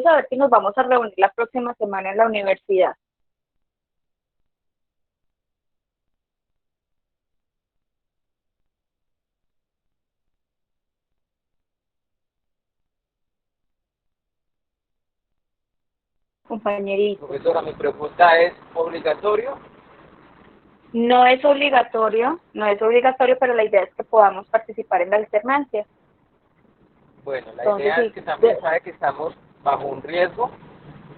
saber si nos vamos a reunir la próxima semana en la universidad. Compañerito. Profesora, mi pregunta es, ¿obligatorio? No es obligatorio, no es obligatorio, pero la idea es que podamos participar en la alternancia. Bueno, la Entonces, idea es sí. que también sabe que estamos bajo un riesgo,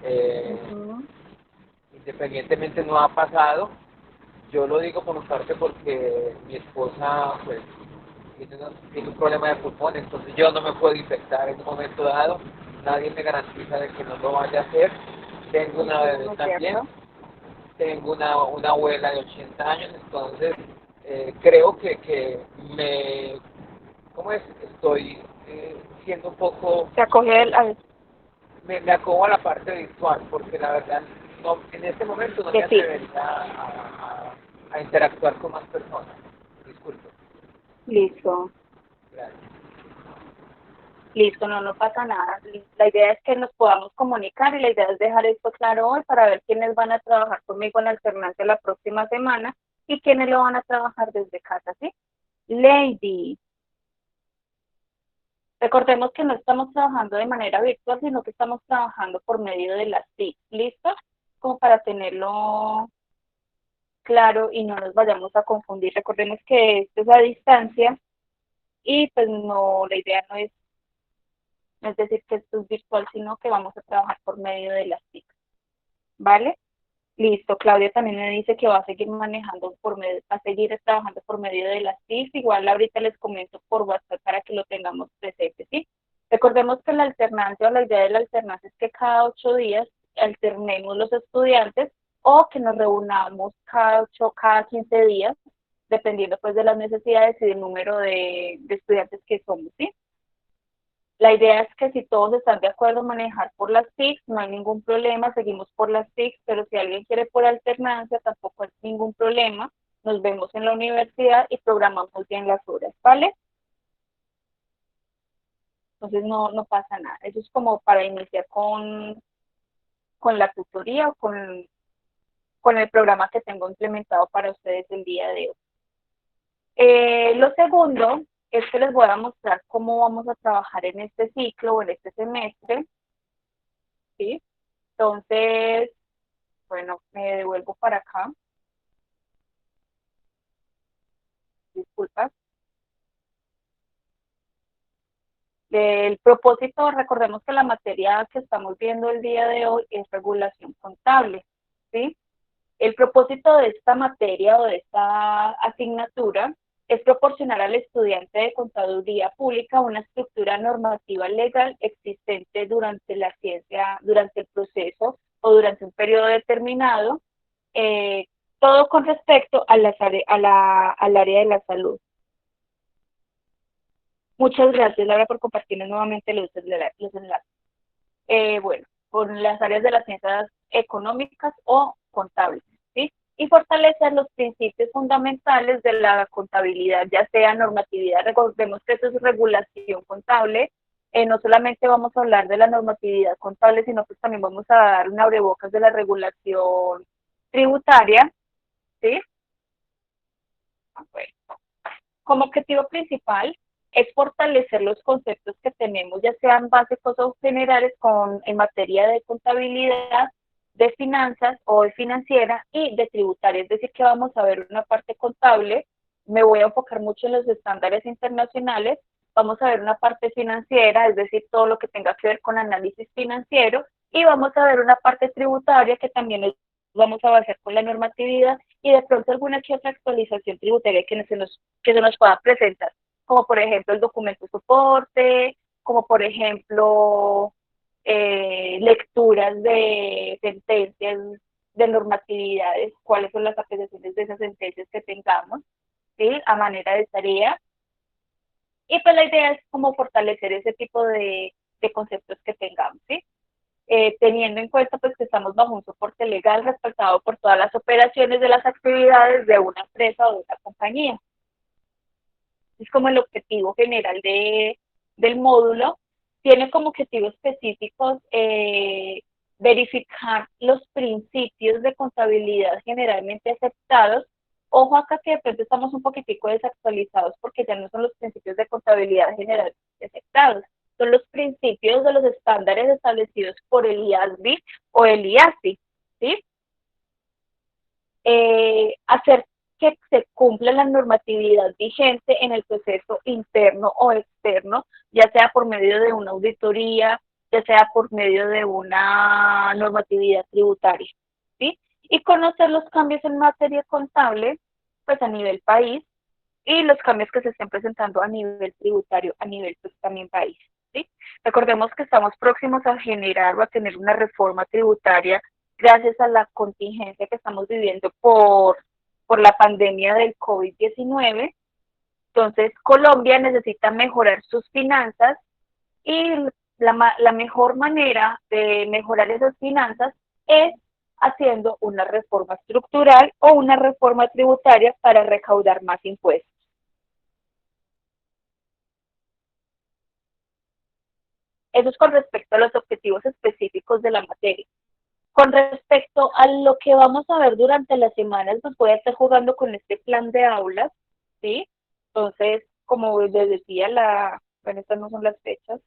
Ujú. independientemente no ha pasado. Yo lo digo por mi parte porque mi esposa pues tiene un problema de pulmón, entonces yo no me puedo infectar en un momento dado, nadie me garantiza de que no lo vaya a hacer. Tengo una bebé ¿No es también, cierto? tengo una abuela de 80 años, entonces creo que ¿cómo es? Estoy siendo un poco, Se acoge me acojo a la parte virtual, porque la verdad no, en este momento no me que sí. atrevería a interactuar con más personas. Disculpe. Listo. Gracias. Listo, no, no pasa nada. La idea es que nos podamos comunicar y la idea es dejar esto claro hoy para ver quiénes van a trabajar conmigo en alternancia la próxima semana y quiénes lo van a trabajar desde casa, ¿sí? Lady, recordemos que no estamos trabajando de manera virtual, sino que estamos trabajando por medio de las TIC, ¿listo? Como para tenerlo claro y no nos vayamos a confundir. Recordemos que esto es a distancia y pues no, la idea no es decir que esto es virtual, sino que vamos a trabajar por medio de las TIC, ¿vale? Listo, Claudia también me dice que va a seguir manejando va a seguir trabajando por medio de las TIC, igual ahorita les comento por WhatsApp para que lo tengamos presente, ¿sí? Recordemos que la alternancia o la idea de la alternancia es que cada 8 días alternemos los estudiantes o que nos reunamos cada 15 días, dependiendo pues de las necesidades y del número de estudiantes que somos, ¿sí? La idea es que si todos están de acuerdo en manejar por las TICs, no hay ningún problema, seguimos por las TICs, pero si alguien quiere por alternancia, tampoco hay ningún problema. Nos vemos en la universidad y programamos bien las horas, ¿vale? Entonces no pasa nada. Eso es como para iniciar con la tutoría o con el programa que tengo implementado para ustedes el día de hoy. Lo segundo es que les voy a mostrar cómo vamos a trabajar en este ciclo o en este semestre, ¿sí? Entonces, bueno, me devuelvo para acá, disculpas. El propósito, recordemos que la materia que estamos viendo el día de hoy es regulación contable, ¿sí? El propósito de esta materia o de esta asignatura es proporcionar al estudiante de contaduría pública una estructura normativa legal existente durante la ciencia, durante el proceso o durante un periodo determinado, eh, todo con respecto a al área de la salud. Muchas gracias, Laura, por compartirnos nuevamente los enlaces. Bueno, con las áreas de las ciencias económicas o contables, ¿sí? Y fortalecer los principios fundamentales de la contabilidad, ya sea normatividad, recordemos que eso es regulación contable, no solamente vamos a hablar de la normatividad contable, sino que también vamos a dar un abrebocas de la regulación tributaria, ¿sí? Bueno, como objetivo principal es fortalecer los conceptos que tenemos, ya sean básicos o generales en materia de contabilidad, de finanzas o de financiera y de tributaria. Es decir, que vamos a ver una parte contable, me voy a enfocar mucho en los estándares internacionales, vamos a ver una parte financiera, es decir, todo lo que tenga que ver con análisis financiero, y vamos a ver una parte tributaria que también nos vamos a basar con la normatividad y de pronto alguna que otra actualización tributaria que se nos pueda presentar, como por ejemplo el documento soporte, como por ejemplo lecturas de sentencias, de normatividades, cuáles son las apreciaciones de esas sentencias que tengamos, ¿sí? A manera de tarea. Y pues la idea es como fortalecer ese tipo de conceptos que tengamos, ¿sí? Teniendo en cuenta pues que estamos bajo un soporte legal respaldado por todas las operaciones de las actividades de una empresa o de una compañía. Es como el objetivo general del módulo. tiene como objetivo específicos verificar los principios de contabilidad generalmente aceptados. Ojo acá que de pronto estamos un poquitico desactualizados porque ya no son los principios de contabilidad generalmente aceptados, son los principios de los estándares establecidos por el IASB o el IASI, ¿sí? Hacer que se cumpla la normatividad vigente en el proceso interno o externo, ya sea por medio de una auditoría, ya sea por medio de una normatividad tributaria, ¿sí? Y conocer los cambios en materia contable, pues a nivel país, y los cambios que se estén presentando a nivel tributario, a nivel pues también país, ¿sí? Recordemos que estamos próximos a generar o a tener una reforma tributaria gracias a la contingencia que estamos viviendo por la pandemia del COVID-19. Entonces, Colombia necesita mejorar sus finanzas y la mejor manera de mejorar esas finanzas es haciendo una reforma estructural o una reforma tributaria para recaudar más impuestos. Eso es con respecto a los objetivos específicos de la materia. Con respecto a lo que vamos a ver durante las semanas, pues voy a estar jugando con este plan de aulas, ¿sí? Entonces, como les decía, bueno, estas no son las fechas.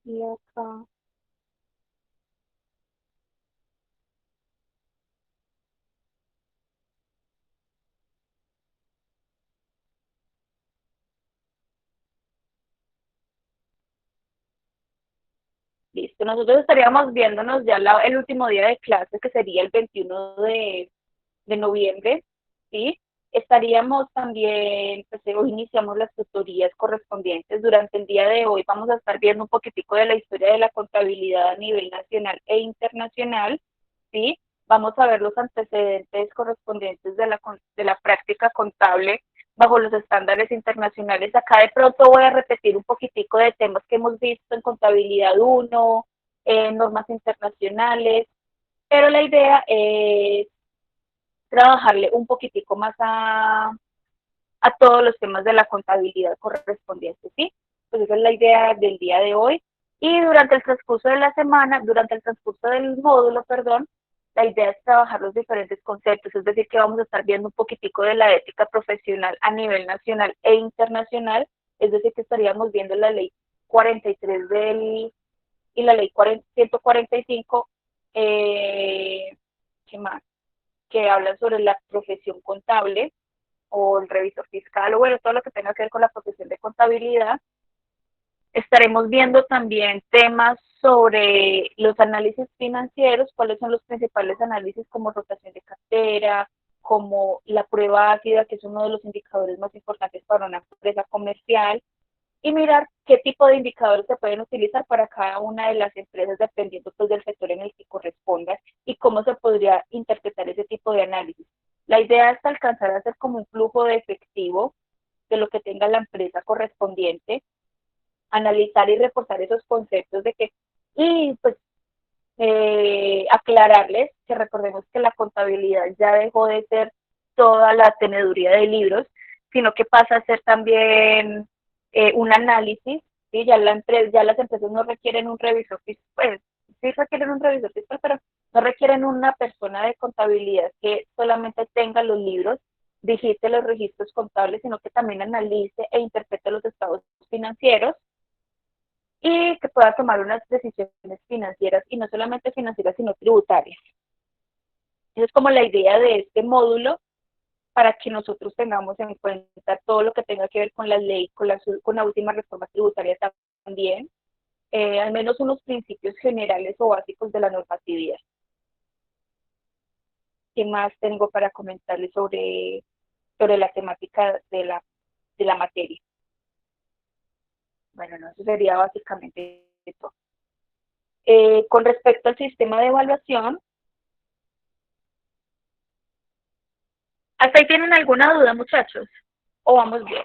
Y acá. Listo, nosotros estaríamos viéndonos ya el último día de clase, que sería el 21 de noviembre, ¿sí? Estaríamos también, pues hoy iniciamos las tutorías correspondientes. Durante el día de hoy vamos a estar viendo un poquitico de la historia de la contabilidad a nivel nacional e internacional, ¿sí? Vamos a ver los antecedentes correspondientes de la práctica contable bajo los estándares internacionales. Acá de pronto voy a repetir un poquitico de temas que hemos visto en contabilidad 1, normas internacionales, pero la idea es trabajarle un poquitico más a todos los temas de la contabilidad correspondientes, ¿sí? Pues esa es la idea del día de hoy. Y durante el transcurso de la semana, durante el transcurso del módulo, perdón, la idea es trabajar los diferentes conceptos, es decir, que vamos a estar viendo un poquitico de la ética profesional a nivel nacional e internacional, es decir, que estaríamos viendo la ley 43 y la ley 145, ¿qué más? Que hablan sobre la profesión contable o el revisor fiscal o bueno, todo lo que tenga que ver con la profesión de contabilidad. Estaremos viendo también temas sobre los análisis financieros, cuáles son los principales análisis como rotación de cartera, como la prueba ácida, que es uno de los indicadores más importantes para una empresa comercial, y mirar qué tipo de indicadores se pueden utilizar para cada una de las empresas dependiendo pues del sector en el que corresponda y cómo se podría interpretar ese tipo de análisis. La idea es alcanzar a hacer como un flujo de efectivo de lo que tenga la empresa correspondiente, analizar y reportar esos conceptos de que, y pues aclararles que recordemos que la contabilidad ya dejó de ser toda la teneduría de libros, sino que pasa a ser también un análisis, ¿sí? Ya las empresas no requieren un revisor fiscal, pues sí requieren un revisor fiscal, pero no requieren una persona de contabilidad que solamente tenga los libros, digite los registros contables, sino que también analice e interprete los estados financieros y que pueda tomar unas decisiones financieras, y no solamente financieras, sino tributarias. Esa es como la idea de este módulo para que nosotros tengamos en cuenta todo lo que tenga que ver con la ley, con la última reforma tributaria también, al menos unos principios generales o básicos de la normatividad. ¿Qué más tengo para comentarles sobre la temática de la materia? Bueno, no, eso sería básicamente todo. Con respecto al sistema de evaluación, ¿hasta ahí tienen alguna duda, muchachos? ¿O vamos bien?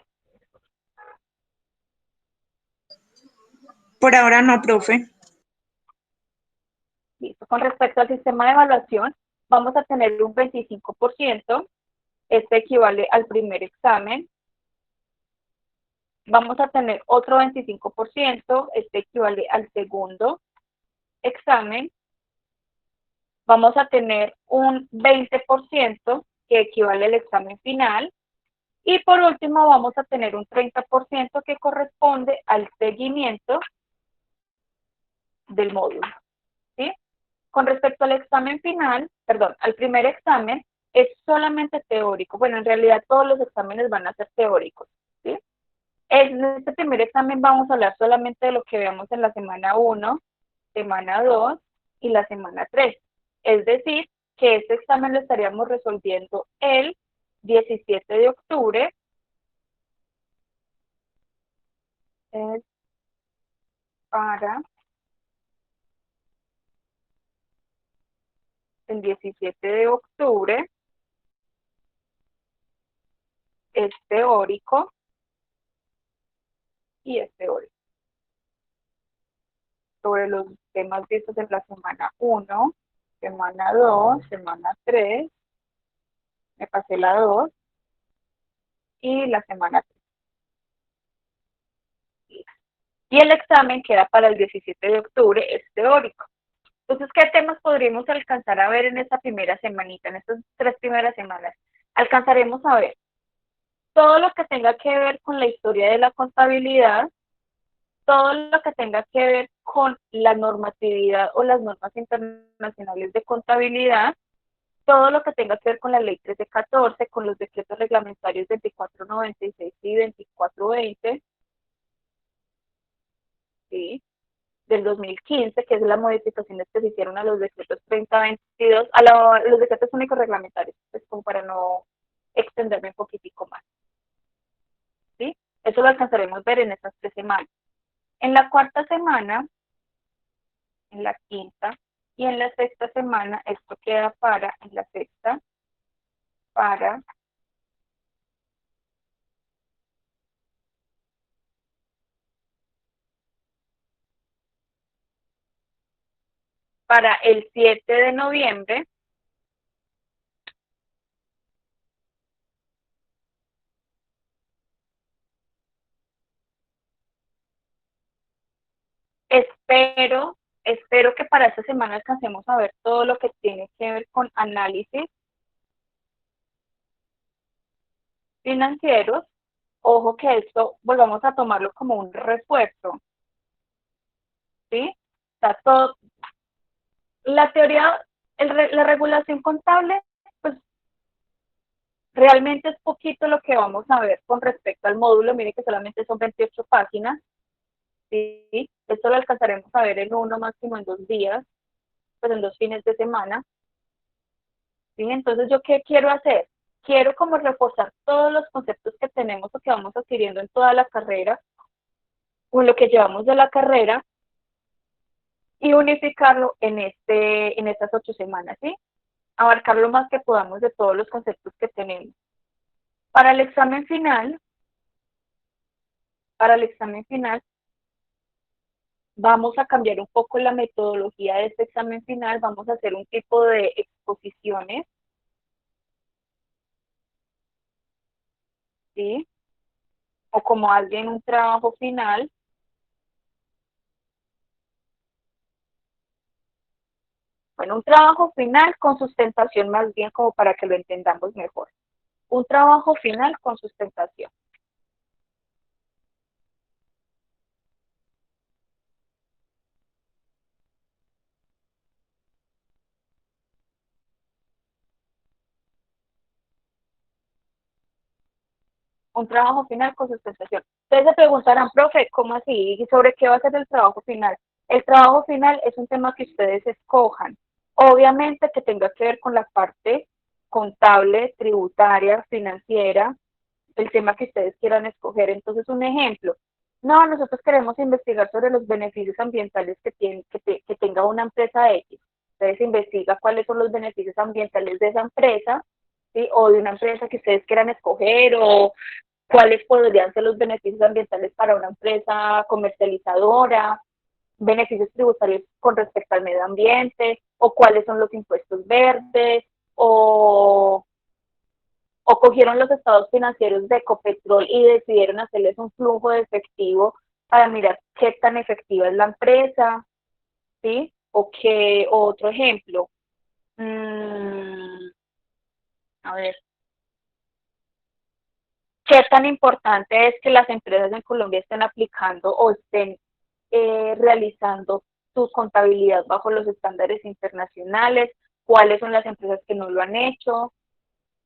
Por ahora no, profe. Listo. Con respecto al sistema de evaluación, vamos a tener un 25%, este equivale al primer examen. Vamos a tener otro 25%, este equivale al segundo examen. Vamos a tener un 20% que equivale al examen final. Y por último vamos a tener un 30% que corresponde al seguimiento del módulo, ¿sí? Con respecto al examen final, perdón, al primer examen, es solamente teórico. Bueno, en realidad todos los exámenes van a ser teóricos, ¿sí? En este primer examen vamos a hablar solamente de lo que veamos en la semana 1, semana 2 y la semana 3. Es decir, que este examen lo estaríamos resolviendo el 17 de octubre, para el 17 de octubre, es teórico y es teórico. Sobre los temas vistos en la semana 1, semana 2, semana 3, me pasé la 2 y la semana 3. Y el examen queda para el 17 de octubre, es teórico. Entonces, ¿qué temas podríamos alcanzar a ver en esta primera semanita, en estas 3 primeras semanas? Alcanzaremos a ver todo lo que tenga que ver con la historia de la contabilidad, todo lo que tenga que ver con la normatividad o las normas internacionales de contabilidad, todo lo que tenga que ver con la ley 1314, con los decretos reglamentarios 2496 y 2420, ¿sí? Del 2015, que es las modificaciones que se hicieron a los decretos 3022, los decretos únicos reglamentarios, pues como para no extenderme un poquitico más, ¿sí? Eso lo alcanzaremos a ver en estas 3 semanas. En la cuarta semana, en la quinta y en la sexta semana, esto queda para, en la sexta, para el 7 de noviembre. Espero que para esta semana alcancemos a ver todo lo que tiene que ver con análisis financieros. Ojo que esto volvamos a tomarlo como un refuerzo, ¿sí? O sea, todo, la teoría, la regulación contable, pues realmente es poquito lo que vamos a ver con respecto al módulo. Mire que solamente son 28 páginas, ¿sí? Esto lo alcanzaremos a ver en uno, máximo en 2 días, pues en 2 fines de semana, ¿sí? Entonces, ¿yo qué quiero hacer? Quiero como reforzar todos los conceptos que tenemos o que vamos adquiriendo en toda la carrera, o en lo que llevamos de la carrera, y unificarlo en estas 8 semanas, ¿sí? Abarcar lo más que podamos de todos los conceptos que tenemos. Para el examen final, vamos a cambiar un poco la metodología de este examen final, vamos a hacer un tipo de exposiciones, ¿sí? O como alguien un trabajo final. Bueno, un trabajo final con sustentación, más bien como para que lo entendamos mejor. Un trabajo final con sustentación. Un trabajo final con sustentación. Ustedes se preguntarán, profe, ¿cómo así? ¿Y sobre qué va a ser el trabajo final? El trabajo final es un tema que ustedes escojan. Obviamente que tenga que ver con la parte contable, tributaria, financiera, el tema que ustedes quieran escoger. Entonces, un ejemplo. No, nosotros queremos investigar sobre los beneficios ambientales que tenga una empresa X. Ustedes investigan cuáles son los beneficios ambientales de esa empresa, ¿sí? O de una empresa que ustedes quieran escoger, o cuáles podrían ser los beneficios ambientales para una empresa comercializadora, beneficios tributarios con respecto al medio ambiente. o cuáles son los impuestos verdes, o cogieron los estados financieros de Ecopetrol y decidieron hacerles un flujo de efectivo para mirar qué tan efectiva es la empresa, ¿sí? Otro ejemplo, a ver, ¿qué tan importante es que las empresas en Colombia estén aplicando o estén realizando su contabilidad bajo los estándares internacionales? ¿Cuáles son las empresas que no lo han hecho?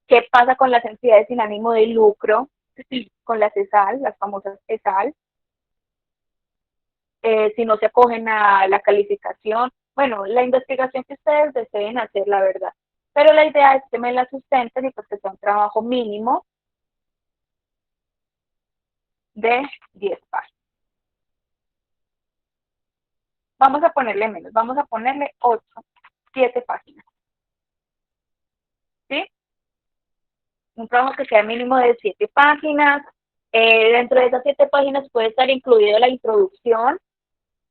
¿Qué pasa con las entidades sin ánimo de lucro, con las ESAL, las famosas ESAL? Si no se acogen a la calificación. Bueno, la investigación que ustedes deseen hacer, la verdad. Pero la idea es que me la sustenten y pues que sea un trabajo mínimo de 10 páginas. Vamos a ponerle menos, vamos a ponerle 8, 7 páginas. ¿Sí? Un trabajo que sea mínimo de 7 páginas. Dentro de esas 7 páginas puede estar incluido la introducción,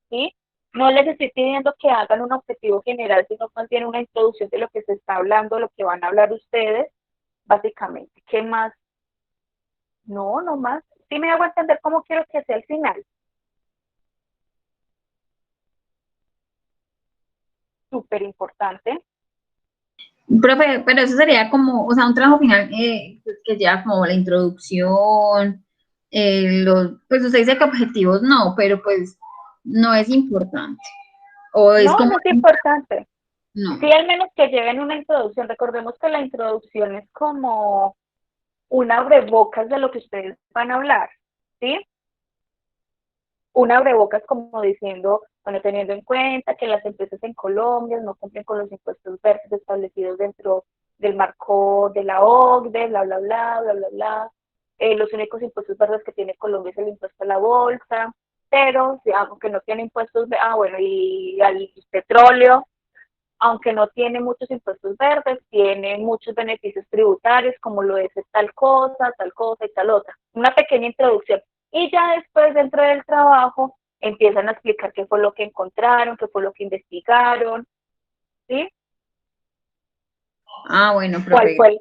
¿sí? No les estoy pidiendo que hagan un objetivo general, sino más bien una introducción de lo que se está hablando, lo que van a hablar ustedes, básicamente. ¿Qué más? No, no más. Sí me hago entender cómo quiero que sea el final. Súper importante. Profe, pero eso sería como, o sea, un trabajo final que lleva como la introducción, pues usted dice que objetivos no, pero pues no es importante. O es No, como, no es importante. no. Sí, al menos que lleven una introducción. Recordemos que la introducción es como un abrebocas de lo que ustedes van a hablar, ¿sí? Un abrebocas como diciendo, bueno, teniendo en cuenta que las empresas en Colombia no cumplen con los impuestos verdes establecidos dentro del marco de la OCDE, bla, bla, bla, bla, bla, bla. Los únicos impuestos verdes que tiene Colombia es el impuesto a la bolsa, pero aunque no tiene impuestos, bueno, y al petróleo, aunque no tiene muchos impuestos verdes, tiene muchos beneficios tributarios, como lo es tal cosa y tal otra. Una pequeña introducción. Y ya después, dentro del trabajo, empiezan a explicar qué fue lo que encontraron, qué fue lo que investigaron, ¿sí? Ah, bueno, ¿Cuál profe. fue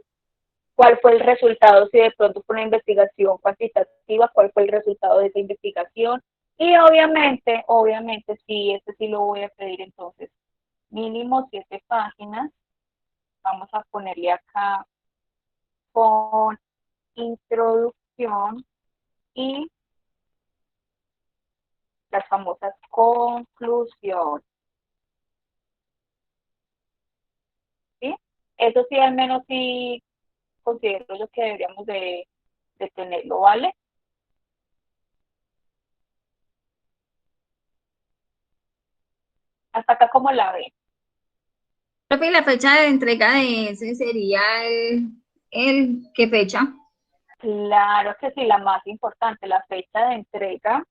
cuál fue el resultado, si de pronto fue una investigación cuantitativa, cuál fue el resultado de esa investigación? Y obviamente, sí, este sí lo voy a pedir entonces, mínimo 7 páginas. Vamos a ponerle acá con introducción y las famosas conclusiones, ¿sí? Eso sí, al menos sí considero yo que deberíamos de tenerlo, ¿vale? Hasta acá como la ven. Profe, ¿y la fecha de entrega de ese sería ¿qué fecha? Claro que sí, la más importante, la fecha de entrega.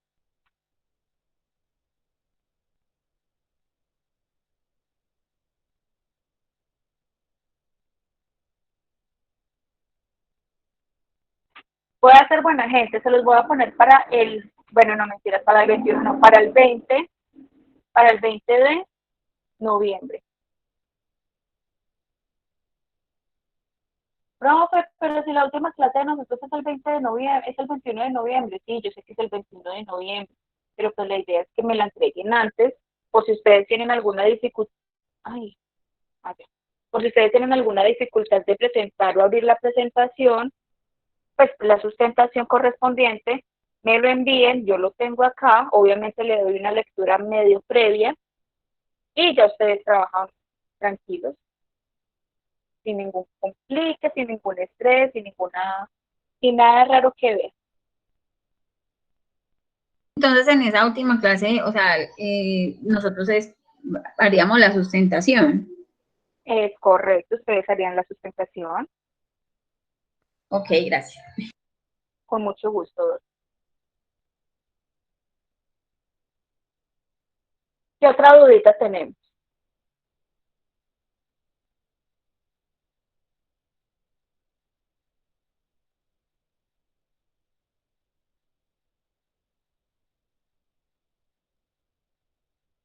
Voy a ser buena gente, se los voy a poner para bueno, no mentiras, para el 21, no, para el 20 de noviembre. Profe, pero si la última clase de nosotros es el 20 de noviembre, es el 21 de noviembre, sí, yo sé que es el 21 de noviembre, pero pues la idea es que me la entreguen antes, por si ustedes tienen alguna dificultad, ay, a ver, por si ustedes tienen alguna dificultad de presentar o abrir la presentación, pues la sustentación correspondiente, me lo envíen, yo lo tengo acá, obviamente le doy una lectura medio previa y ya ustedes trabajan tranquilos, sin ningún complique, sin ningún estrés, sin nada raro que ver. Entonces, en esa última clase, o sea, nosotros haríamos la sustentación. Es correcto, ustedes harían la sustentación Ok, gracias. con mucho gusto. ¿Qué otra dudita tenemos?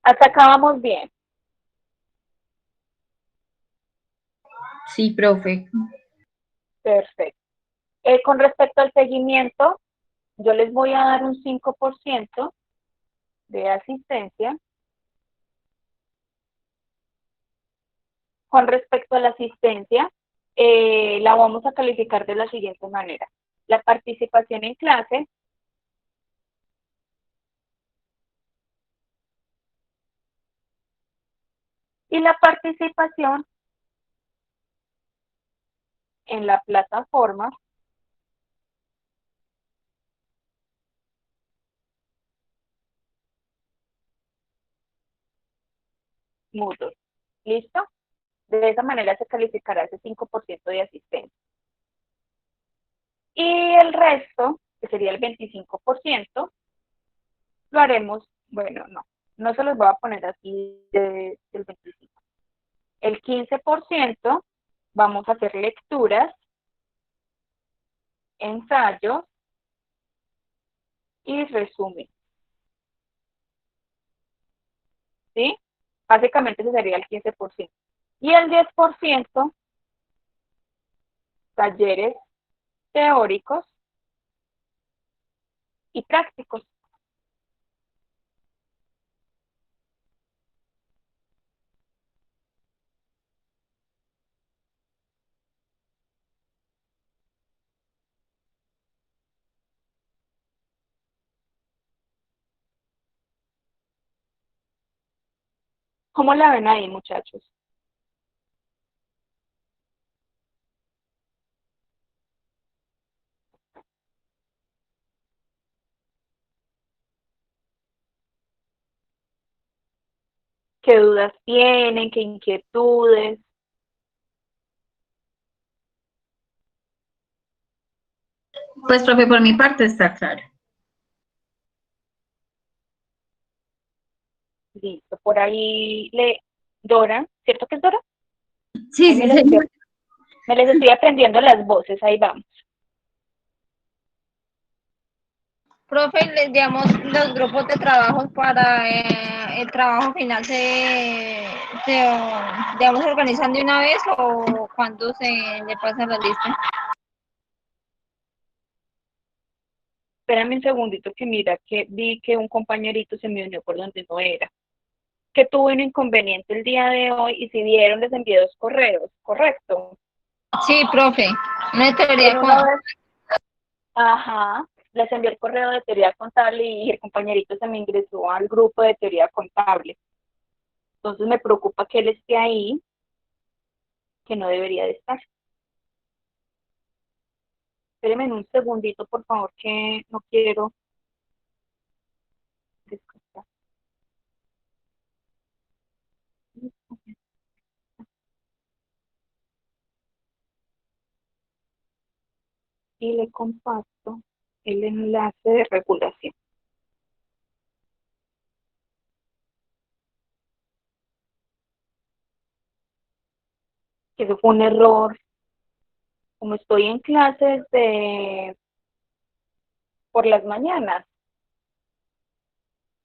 Hasta acá vamos bien. Sí, profe. Perfecto. Con respecto al seguimiento, yo les voy a dar un 5% de asistencia. Con respecto a la asistencia, la vamos a calificar de la siguiente manera. La participación en clase y la participación en la plataforma Moodle. ¿Listo? De esa manera se calificará ese 5% de asistencia. Y el resto, que sería el 25%, lo haremos, bueno, no se los voy a poner así del 25%. El 15% vamos a hacer lecturas, ensayos y resumen. ¿Sí? Básicamente ese sería el 15%. Y el 10%, talleres teóricos y prácticos. ¿Cómo la ven ahí, muchachos? ¿Qué dudas tienen? ¿Qué inquietudes? Pues, profe, por mi parte está claro. Listo, por ahí Dora, ¿cierto que es Dora? Sí, Ahí sí, señor. me les estoy aprendiendo las voces, ahí vamos. Profe, les damos los grupos de trabajo para el trabajo final se, digamos, organizan de una vez o cuando se le pasa la lista. Espérame un segundito que mira que vi que un compañerito se me unió por donde no era. Que tuvo un inconveniente el día de hoy y si vieron les envié 2 correos, ¿correcto? Sí, profe, una teoría En con... uno de, ajá, les envié el correo de teoría contable y el compañerito se me ingresó al grupo de teoría contable. Entonces me preocupa que él esté ahí, que no debería de estar. Espérenme en un segundito, por favor, que no quiero descansar. Y le comparto el enlace de regulación. Que eso fue un error. Como estoy en clases por las mañanas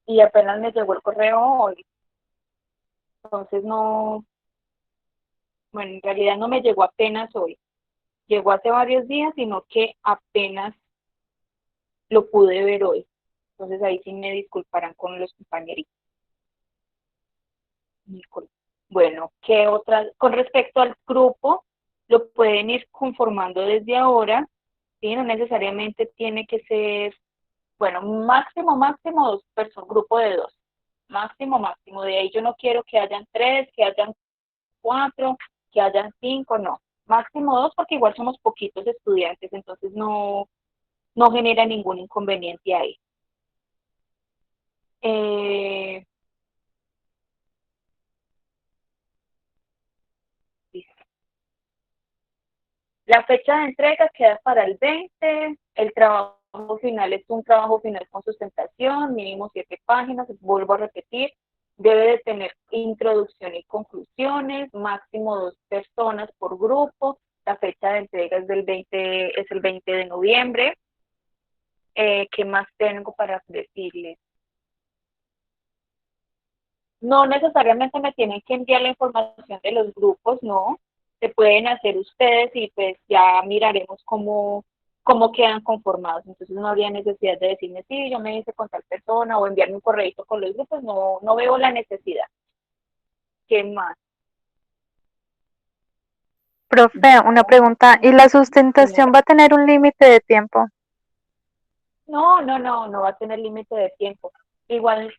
y apenas me llegó el correo hoy, entonces no, bueno, en realidad no me llegó apenas hoy, llegó hace varios días, sino que apenas lo pude ver hoy. Entonces ahí sí me disculparán con los compañeritos. Bueno, ¿qué otras? Con respecto al grupo, lo pueden ir conformando desde ahora, ¿sí? No necesariamente tiene que ser, bueno, máximo 2 personas, grupo de 2, máximo. De ahí yo no quiero que hayan 3, que hayan 4, que hayan 5, no. Máximo 2 porque igual somos poquitos estudiantes, entonces no genera ningún inconveniente ahí. Eh, La fecha de entrega queda para el 20, el trabajo final es un trabajo final con sustentación, mínimo 7 páginas, vuelvo a repetir, debe de tener introducción y conclusiones, máximo 2 personas por grupo, la fecha de entrega es el 20 de noviembre. ¿Qué más tengo para decirles? No necesariamente me tienen que enviar la información de los grupos, no. se pueden hacer ustedes y pues ya miraremos cómo quedan conformados. Entonces no habría necesidad de decirme, sí, yo me hice con tal persona o enviarme un correo con los grupos, no veo la necesidad. ¿Qué más? Profe, una pregunta. ¿Y la sustentación va a tener un límite de tiempo? No va a tener límite de tiempo. Igual,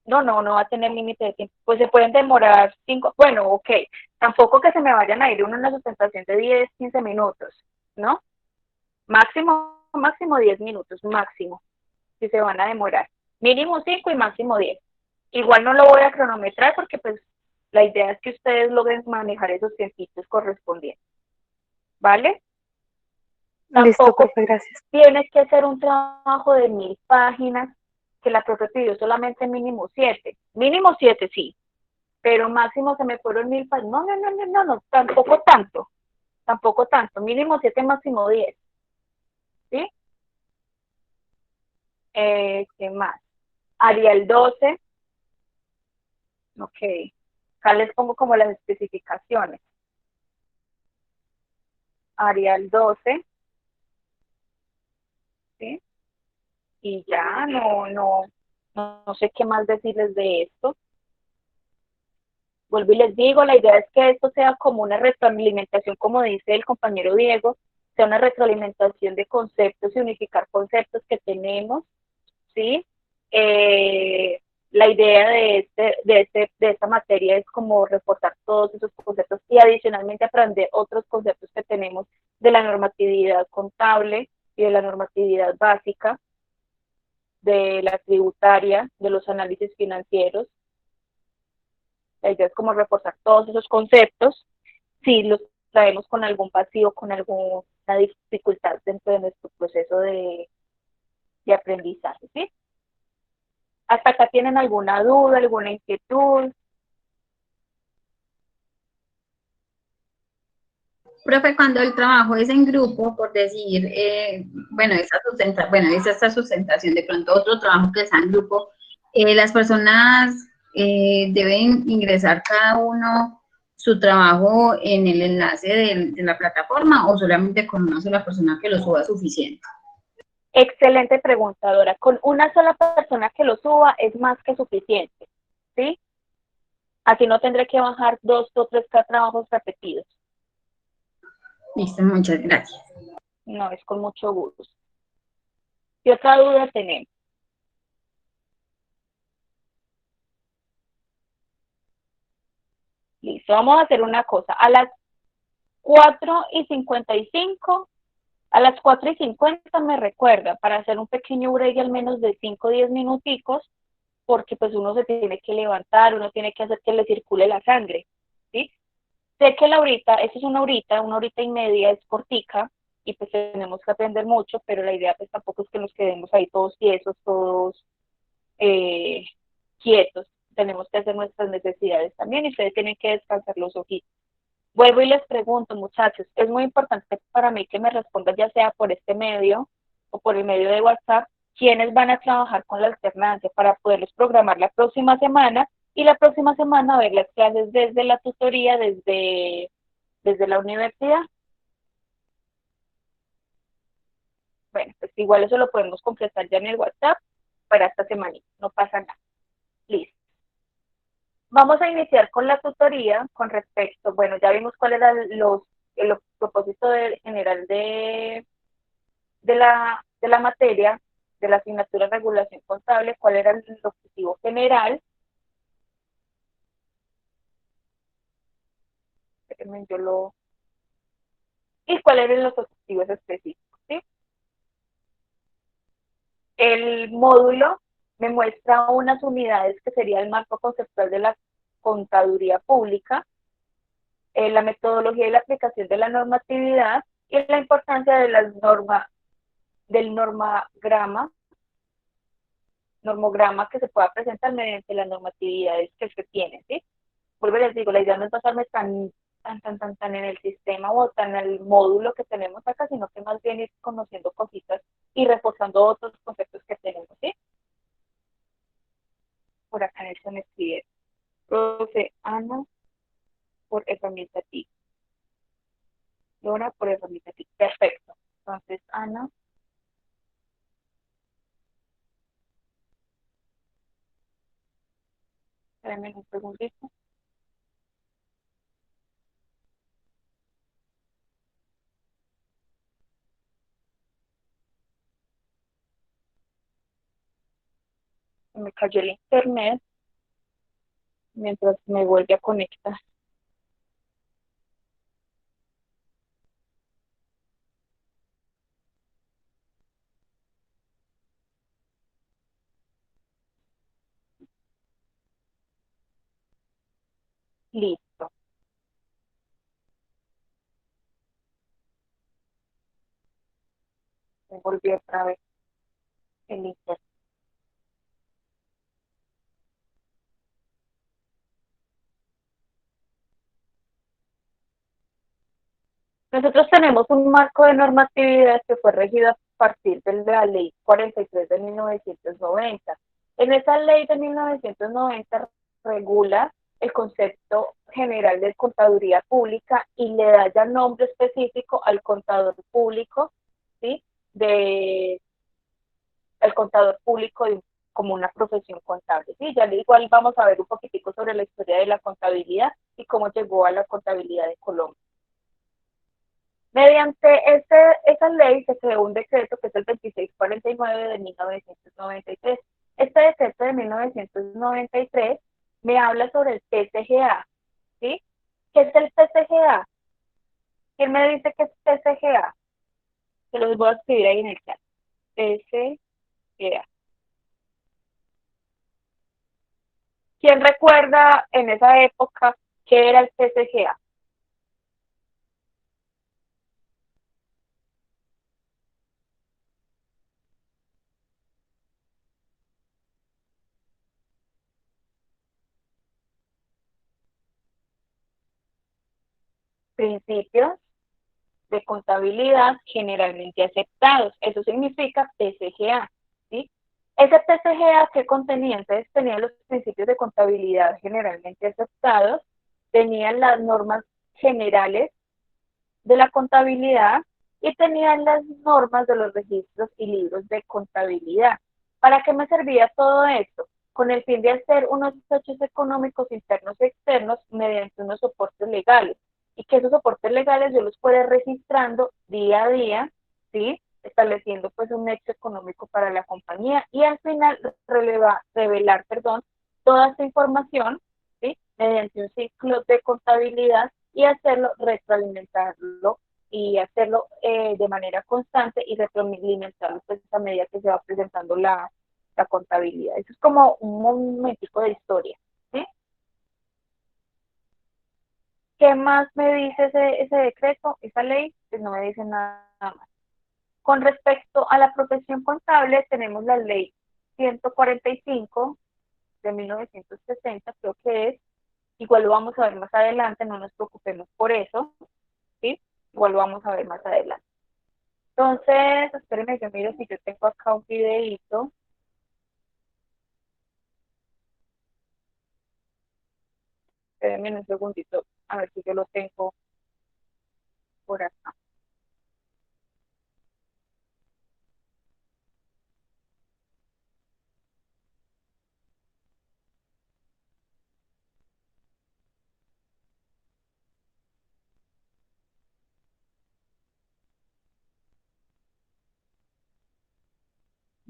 no va a tener límite de tiempo. Pues se pueden demorar 5, bueno, ok, tampoco que se me vayan a ir una sustentación de 10, 15 minutos, ¿no? Máximo 10 minutos, máximo, si se van a demorar. Mínimo 5 y máximo 10. Igual no lo voy a cronometrar porque pues la idea es que ustedes logren manejar esos tiempitos correspondientes, ¿vale? Listo, Tampoco profe, gracias. tienes que hacer un trabajo de 1000 páginas, que la profe pidió solamente mínimo 7. Mínimo 7, sí, pero máximo se me fueron 1000 páginas. No, tampoco tanto. Mínimo 7, máximo 10. ¿Sí? ¿Qué más? Arial 12. Ok. Acá les pongo como las especificaciones. Arial 12. ¿Sí? Y ya, no sé qué más decirles de esto. Vuelvo y les digo, la idea es que esto sea como una retroalimentación, como dice el compañero Diego, sea una retroalimentación de conceptos y unificar conceptos que tenemos, ¿sí? La idea de esta materia es como reportar todos esos conceptos y adicionalmente aprender otros conceptos que tenemos de la normatividad contable y de la normatividad básica, de la tributaria, de los análisis financieros. La idea es como reforzar todos esos conceptos si los traemos con algún vacío, con alguna dificultad dentro de nuestro proceso de aprendizaje, ¿sí? ¿Hasta acá tienen alguna duda, alguna inquietud? Profe, cuando el trabajo es en grupo, por decir, bueno, es esta sustentación, de pronto otro trabajo que está en grupo, las personas deben ingresar cada uno su trabajo en el enlace de la plataforma o solamente con una sola persona que lo suba suficiente. Excelente preguntadora. Con una sola persona que lo suba es más que suficiente, ¿sí? Así no tendré que bajar 2 o 3 trabajos repetidos. Listo, muchas gracias. No, es con mucho gusto. ¿Qué otra duda tenemos? Listo, vamos a hacer una cosa. A las 4:55, a las 4:50 me recuerda para hacer un pequeño break al menos de 5 o 10 minuticos, porque pues uno se tiene que levantar, uno tiene que hacer que le circule la sangre, ¿sí? Sé que la horita, eso es una horita y media, es cortica, y pues tenemos que aprender mucho, pero la idea pues tampoco es que nos quedemos ahí todos tiesos, todos eh, quietos. Tenemos que hacer nuestras necesidades también y ustedes tienen que descansar los ojitos. Vuelvo y les pregunto, muchachos, es muy importante para mí que me respondan ya sea por este medio o por el medio de WhatsApp, quiénes van a trabajar con la alternancia para poderlos programar la próxima semana y la próxima semana ver las clases desde la tutoría, desde la universidad. Bueno, pues igual eso lo podemos completar ya en el WhatsApp para esta semana, no pasa nada. Listo. Vamos a iniciar con la tutoría con respecto, bueno, ya vimos cuál era el propósito general de la materia, de la asignatura de regulación contable, cuál era el objetivo general. Y cuáles eran los objetivos específicos, ¿sí? El módulo me muestra unas unidades que sería el marco conceptual de la contaduría pública, la metodología y la aplicación de la normatividad y la importancia de las del normograma que se pueda presentar mediante las normatividades que se tienen, ¿sí? Vuelvo y les digo, la idea no es basarme tan en el sistema o tan en el módulo que tenemos acá, sino que más bien ir conociendo cositas y reforzando otros conceptos que tenemos, ¿sí? Por acá en esto me escribe, profe Ana, por herramienta TIC. Lora por herramienta TIC. Perfecto. Entonces, Ana. Espérame un segundito. Me cayó el internet mientras me vuelve a conectar. Listo. Me volvió otra vez el internet. Nosotros tenemos un marco de normatividad que fue regido a partir de la Ley 43 de 1990. En esa ley de 1990 regula el concepto general de contaduría pública y le da ya nombre específico al contador público, ¿sí? El contador público como una profesión contable, ¿sí? Ya igual vamos a ver un poquitico sobre la historia de la contabilidad y cómo llegó a la contabilidad de Colombia. Mediante esa ley se creó un decreto que es el 2649 de 1993. Este decreto de 1993 me habla sobre el PCGA, ¿sí? ¿Qué es el PCGA? ¿Quién me dice qué es PCGA? Se los voy a escribir ahí en el chat. PCGA. ¿Quién recuerda en esa época qué era el PCGA? Principios de contabilidad generalmente aceptados. Eso significa PCGA, ¿sí? Ese PCGA que contenía, entonces tenía los principios de contabilidad generalmente aceptados, tenían las normas generales de la contabilidad y tenían las normas de los registros y libros de contabilidad. ¿Para qué me servía todo esto? Con el fin de hacer unos hechos económicos internos y externos mediante unos soportes legales. Y que esos soportes legales yo los pueda registrando día a día, ¿sí? Estableciendo pues un hecho económico para la compañía y al final revelar toda esta información, ¿sí? Mediante un ciclo de contabilidad y hacerlo, retroalimentarlo y hacerlo de manera constante y retroalimentarlo pues a medida que se va presentando la contabilidad. Eso es como un momentico de historia, ¿sí? ¿Qué más me dice ese decreto, esa ley? Pues no me dice nada más. Con respecto a la profesión contable, tenemos la ley 145 de 1960, creo que es, igual lo vamos a ver más adelante, no nos preocupemos por eso, ¿sí? Igual lo vamos a ver más adelante. Entonces, espérenme, yo miro si yo tengo acá un videito. Espérenme un segundito, a ver si yo lo tengo por acá.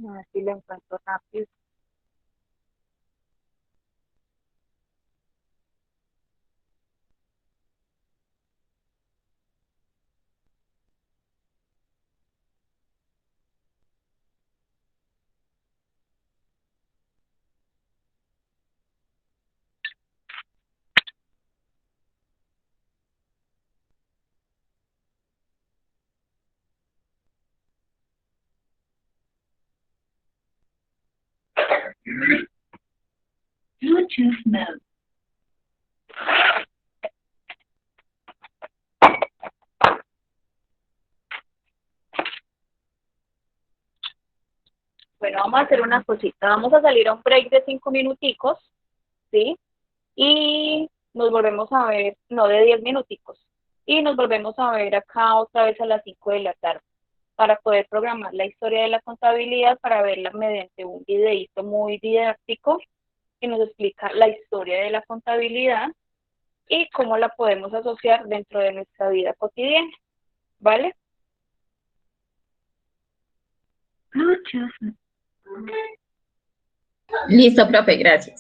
A ver si lo encuentro rápido. Bluetooth mode. Bueno, vamos a hacer una cosita. Vamos a salir a un break de 5 minuticos, ¿sí? Y nos volvemos a ver, no de 10 minuticos, y nos volvemos a ver acá otra vez a las 5 de la tarde para poder programar la historia de la contabilidad, para verla mediante un videíto muy didáctico que nos explica la historia de la contabilidad y cómo la podemos asociar dentro de nuestra vida cotidiana, ¿vale? Listo, profe, gracias.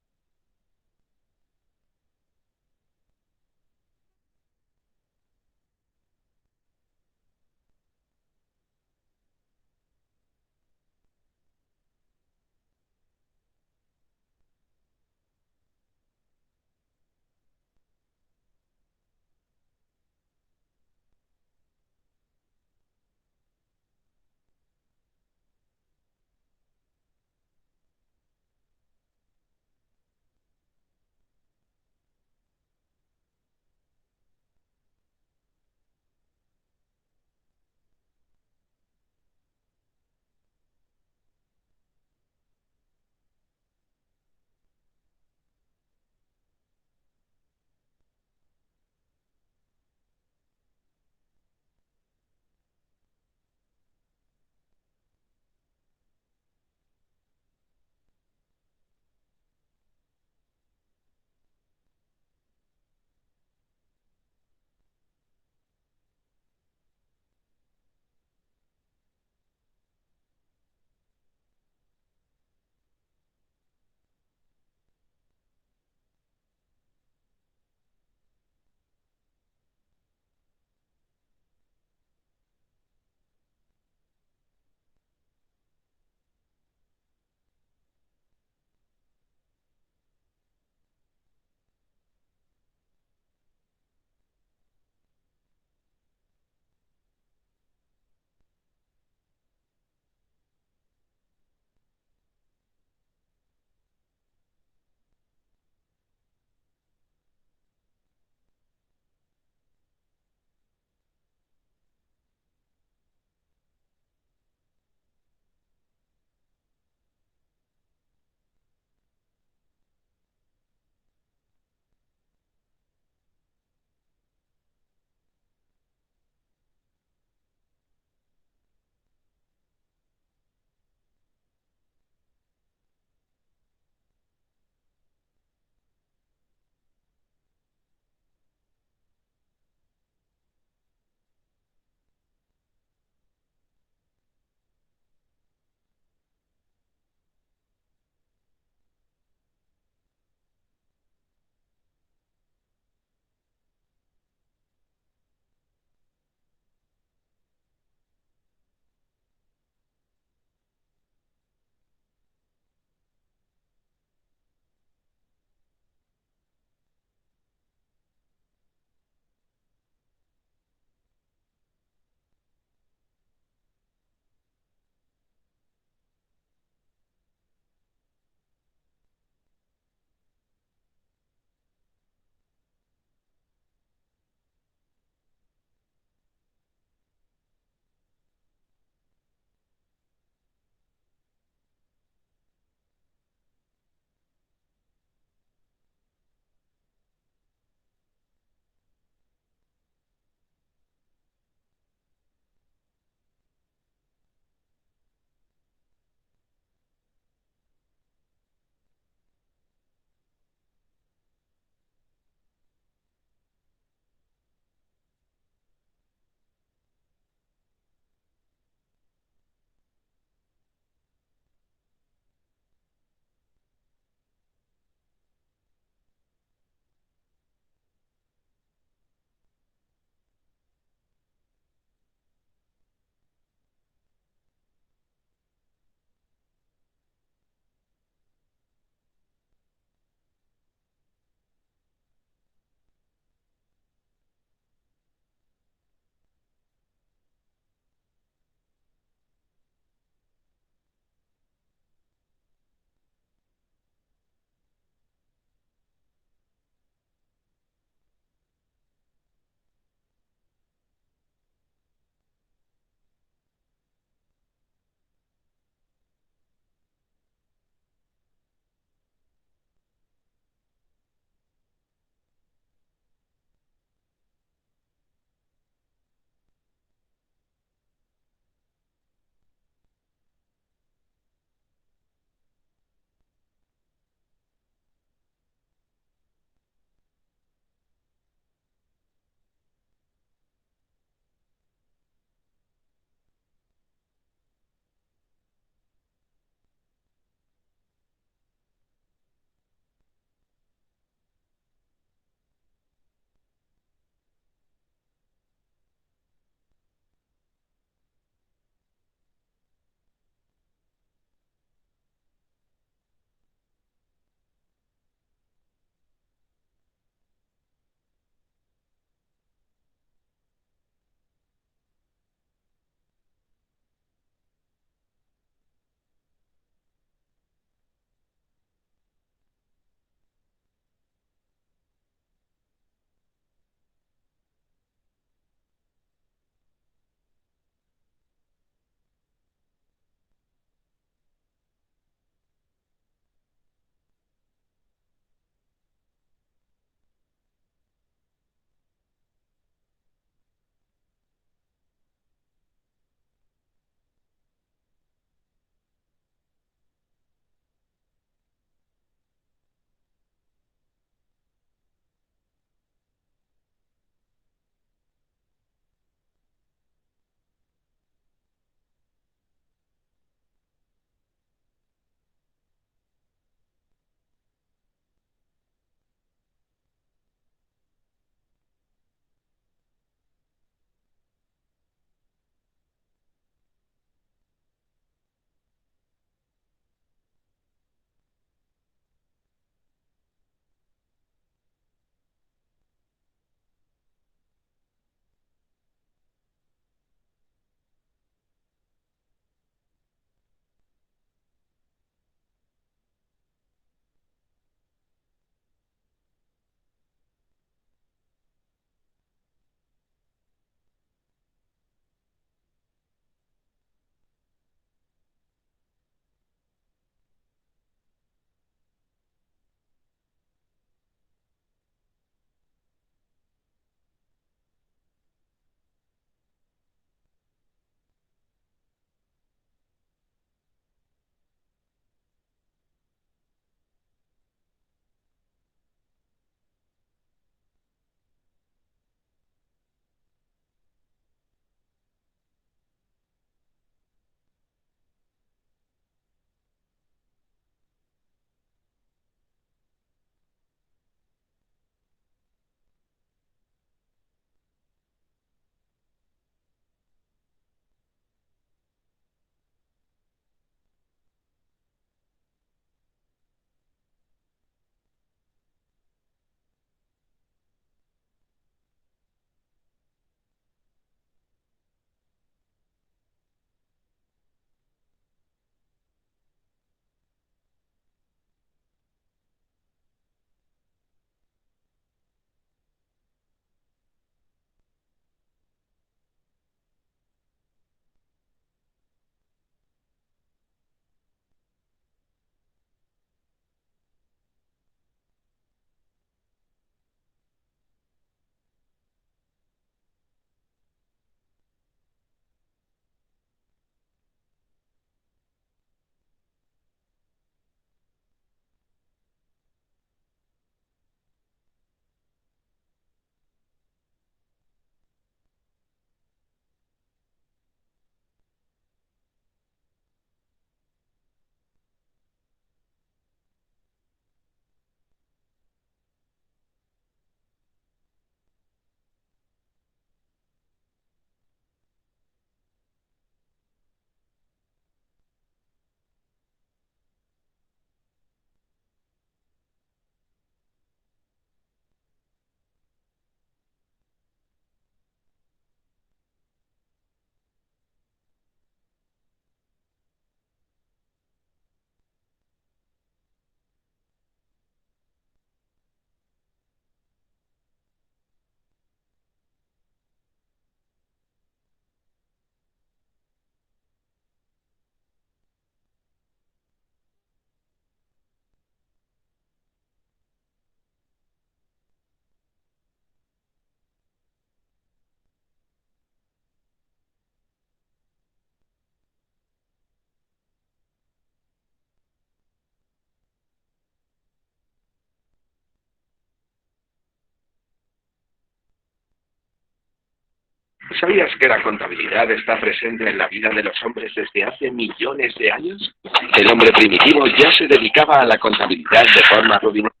¿Sabías que la contabilidad está presente en la vida de los hombres desde hace millones de años? El hombre primitivo ya se dedicaba a la contabilidad de forma rudimentaria.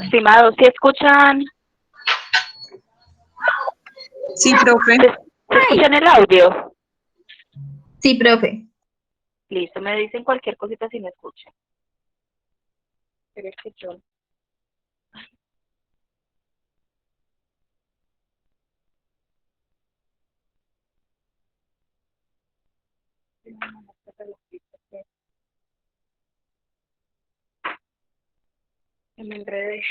Estimados, ¿sí escuchan? Sí, profe. ¿Se escuchan el audio? Sí, profe. Listo, me dicen cualquier cosita si me escuchan. Pero es que yo... Me enredé.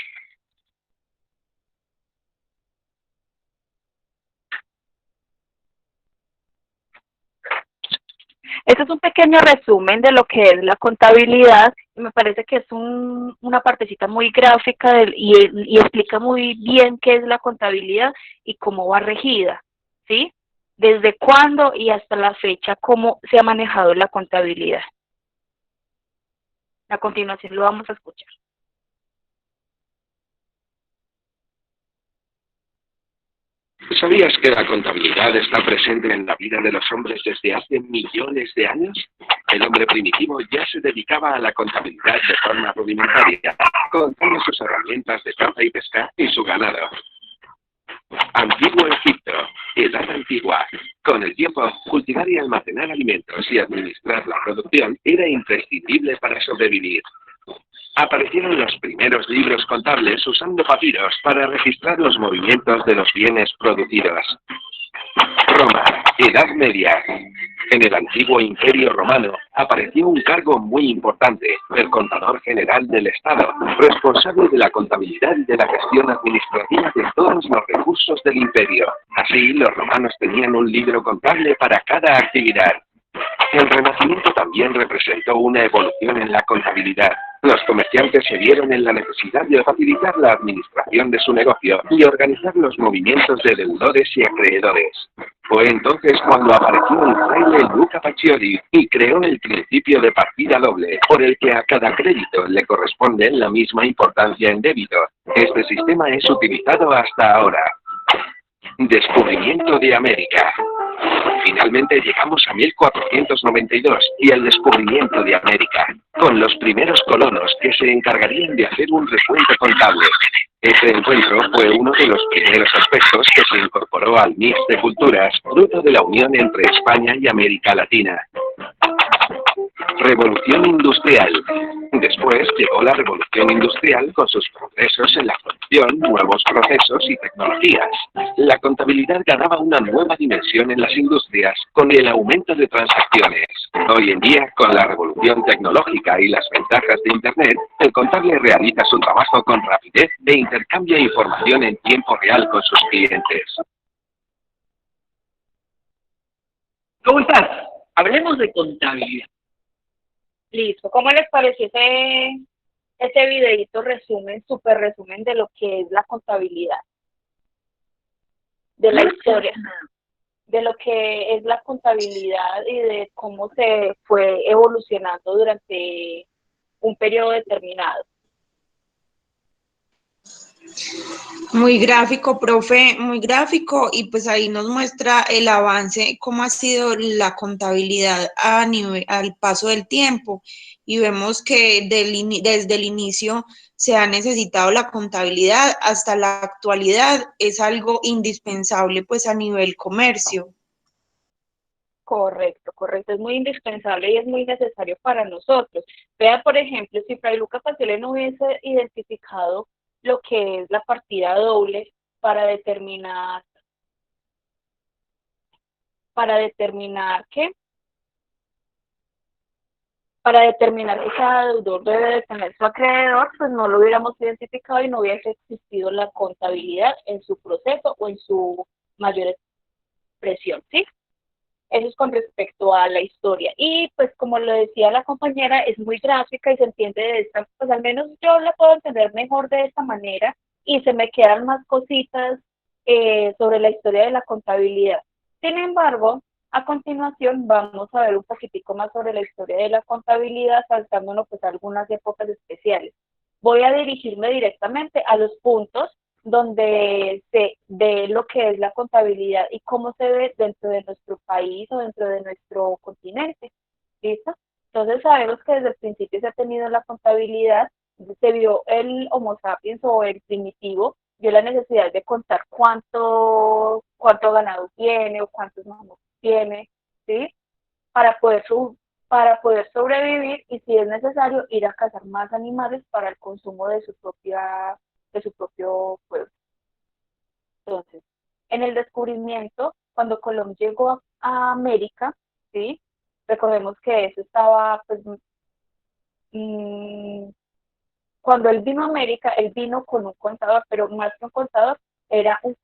Este es un pequeño resumen de lo que es la contabilidad y me parece que es una partecita muy gráfica y explica muy bien qué es la contabilidad y cómo va regida, ¿sí? Desde cuándo y hasta la fecha, cómo se ha manejado la contabilidad. A continuación lo vamos a escuchar. ¿Sabías que la contabilidad está presente en la vida de los hombres desde hace millones de años? El hombre primitivo ya se dedicaba a la contabilidad de forma rudimentaria, contando sus herramientas de caza y pesca y su ganado. Antiguo Egipto, Edad Antigua. Con el tiempo, cultivar y almacenar alimentos y administrar la producción era imprescindible para sobrevivir. Aparecieron los primeros libros contables usando papiros para registrar los movimientos de los bienes producidos. Roma, Edad Media. En el antiguo Imperio Romano apareció un cargo muy importante, el contador general del Estado, responsable de la contabilidad y de la gestión administrativa de todos los recursos del imperio. Así, los romanos tenían un libro contable para cada actividad. El Renacimiento también representó una evolución en la contabilidad. Los comerciantes se vieron en la necesidad de facilitar la administración de su negocio y organizar los movimientos de deudores y acreedores. Fue entonces cuando apareció el fraile Luca Pacioli y creó el principio de partida doble, por el que a cada crédito le corresponde la misma importancia en débito. Este sistema es utilizado hasta ahora. Descubrimiento de América. Finalmente llegamos a 1492 y el descubrimiento de América, con los primeros colonos que se encargarían de hacer un recuento contable. Este encuentro fue uno de los primeros aspectos que se incorporó al mix de culturas, fruto de la unión entre España y América Latina. Revolución industrial. Después llegó la revolución industrial con sus progresos en la producción, nuevos procesos y tecnologías. La contabilidad ganaba una nueva dimensión en las industrias con el aumento de transacciones. Hoy en día, con la revolución tecnológica y las ventajas de Internet, el contable realiza su trabajo con rapidez e intercambia información en tiempo real con sus clientes. ¿Cómo estás? Hablemos de contabilidad. Listo, ¿cómo les pareció ese videíto resumen, súper resumen de lo que es la contabilidad? De la historia, de lo que es la contabilidad y de cómo se fue evolucionando durante un periodo determinado. Muy gráfico, profe, muy gráfico, y pues ahí nos muestra el avance, cómo ha sido la contabilidad al paso del tiempo, y vemos que desde el inicio se ha necesitado la contabilidad hasta la actualidad, es algo indispensable pues a nivel comercio. Correcto, correcto, es muy indispensable y es muy necesario para nosotros. Vea, por ejemplo, si Fray Luca Pacioli no hubiese identificado lo que es la partida doble para determinar ¿qué? Para determinar que cada deudor debe de tener su acreedor, pues no lo hubiéramos identificado y no hubiese existido la contabilidad en su proceso o en su mayor expresión, ¿sí? Eso es con respecto a la historia. Y pues como lo decía la compañera, es muy gráfica y se entiende de esta, pues al menos yo la puedo entender mejor de esta manera y se me quedan más cositas sobre la historia de la contabilidad. Sin embargo, a continuación vamos a ver un poquitico más sobre la historia de la contabilidad, saltándonos pues algunas épocas especiales. Voy a dirigirme directamente a los puntos donde se ve lo que es la contabilidad y cómo se ve dentro de nuestro país o dentro de nuestro continente. ¿Listo? Entonces sabemos que desde el principio se ha tenido la contabilidad, se vio el Homo sapiens o el primitivo, vio la necesidad de contar cuánto ganado tiene o cuántos mamut tiene, ¿sí? Para poder, para poder sobrevivir y si es necesario ir a cazar más animales para el consumo de su propio pueblo. Entonces, en el descubrimiento, cuando Colón llegó a América, ¿sí? Recordemos que eso estaba, pues, cuando él vino a América, él vino con un contador, pero más que un contador, era un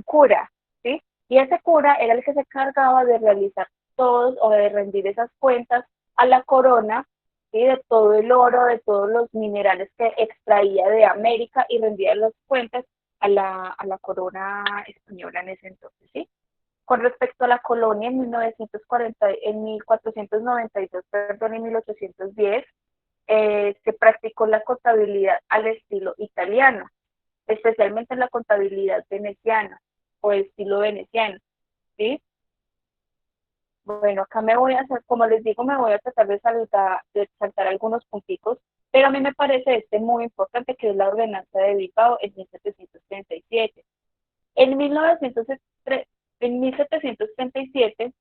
cura, ¿sí? Y ese cura era el que se encargaba de realizar todos o de rendir esas cuentas a la corona, ¿sí? De todo el oro, de todos los minerales que extraía de América y rendía las cuentas a la corona española en ese entonces, ¿sí? Con respecto a la colonia en 1492, perdón, en 1810, se practicó la contabilidad al estilo italiano, especialmente en la contabilidad veneciana o estilo veneciano, ¿sí? Bueno, acá me voy a hacer, como les digo, me voy a tratar de saltar algunos punticos, pero a mí me parece muy importante, que es la ordenanza de Bilbao en 1737. En 1737,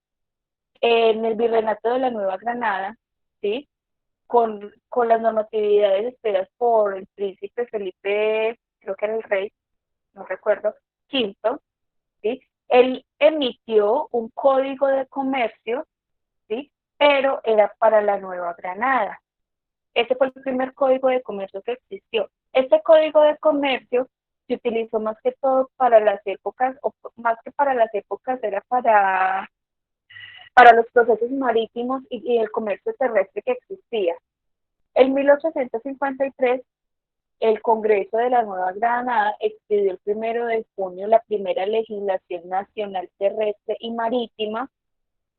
en el Virreinato de la Nueva Granada, ¿sí? Con las normatividades expedidas por el príncipe Felipe, creo que era el rey, no recuerdo, quinto, ¿sí? Él emitió un código de comercio, ¿sí? Pero era para la Nueva Granada. Ese fue el primer código de comercio que existió. Este código de comercio se utilizó más que todo para las épocas, o más que para las épocas, era para los procesos marítimos y el comercio terrestre que existía. En 1853, el Congreso de la Nueva Granada expidió el 1 de junio la primera legislación nacional terrestre y marítima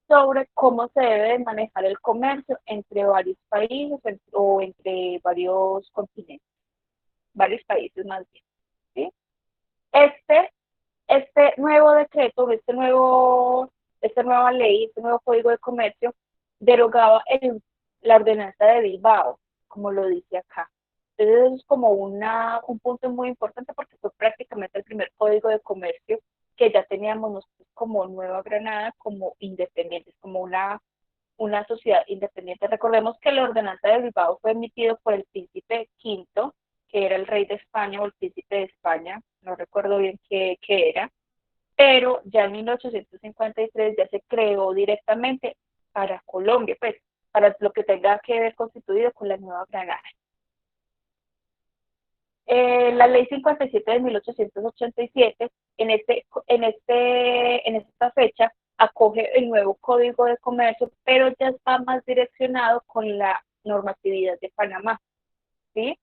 sobre cómo se debe de manejar el comercio entre varios países o entre varios continentes, varios países más bien, ¿sí? Este nuevo decreto, esta nueva ley, este nuevo código de comercio, derogaba la ordenanza de Bilbao, como lo dice acá. Entonces eso es como un punto muy importante porque fue prácticamente el primer código de comercio que ya teníamos nosotros como Nueva Granada, como independientes, como una sociedad independiente. Recordemos que la ordenanza de Bilbao fue emitida por el príncipe Quinto, que era el rey de España o el príncipe de España, no recuerdo bien qué era, pero ya en 1853 ya se creó directamente para Colombia, pues para lo que tenga que ver constituido con la Nueva Granada. La ley 57 de 1887, en esta fecha, acoge el nuevo Código de Comercio, pero ya está más direccionado con la normatividad de Panamá, ¿sí?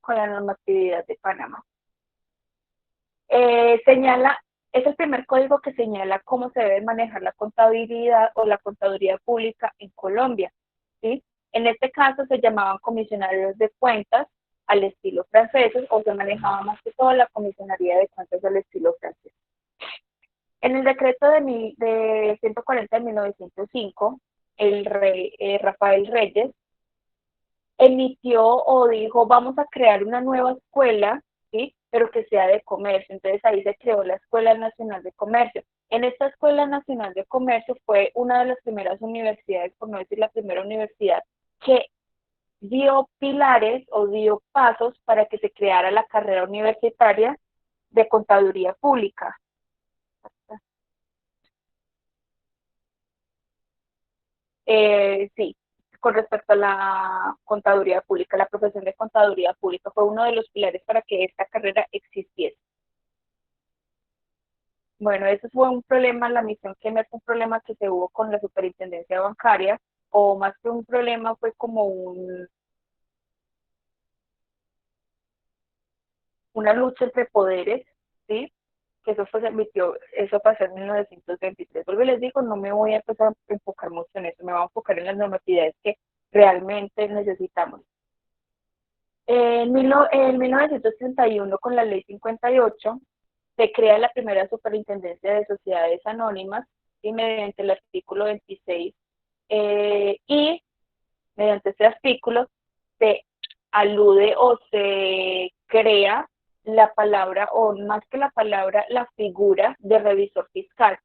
Con la normatividad de Panamá. Es el primer código que señala cómo se debe manejar la contabilidad o la contaduría pública en Colombia, ¿sí? En este caso se llamaban comisionarios de cuentas al estilo francés, o se manejaba más que todo la comisionaría de cuentas al estilo francés. En el decreto de 140 de 1905, el rey Rafael Reyes emitió o dijo, vamos a crear una nueva escuela, ¿sí? Pero que sea de comercio. Entonces ahí se creó la Escuela Nacional de Comercio. En esta Escuela Nacional de Comercio fue una de las primeras universidades, por no decir la primera universidad, que dio pilares o dio pasos para que se creara la carrera universitaria de contaduría pública. Sí, con respecto a la contaduría pública, la profesión de contaduría pública fue uno de los pilares para que esta carrera existiese. Bueno, eso fue un problema, la misión que me fue un problema que se hubo con la superintendencia bancaria, o más que un problema fue como una lucha entre poderes, ¿sí? Que eso pasó en 1923. Vuelvo y les digo, no me voy a empezar a enfocar mucho en eso, me voy a enfocar en las normatividades que realmente necesitamos. En 1931, con la Ley 58, se crea la primera Superintendencia de Sociedades Anónimas y mediante el artículo 26 y mediante este artículo se alude o se crea la palabra, o más que la palabra, la figura de revisor fiscal,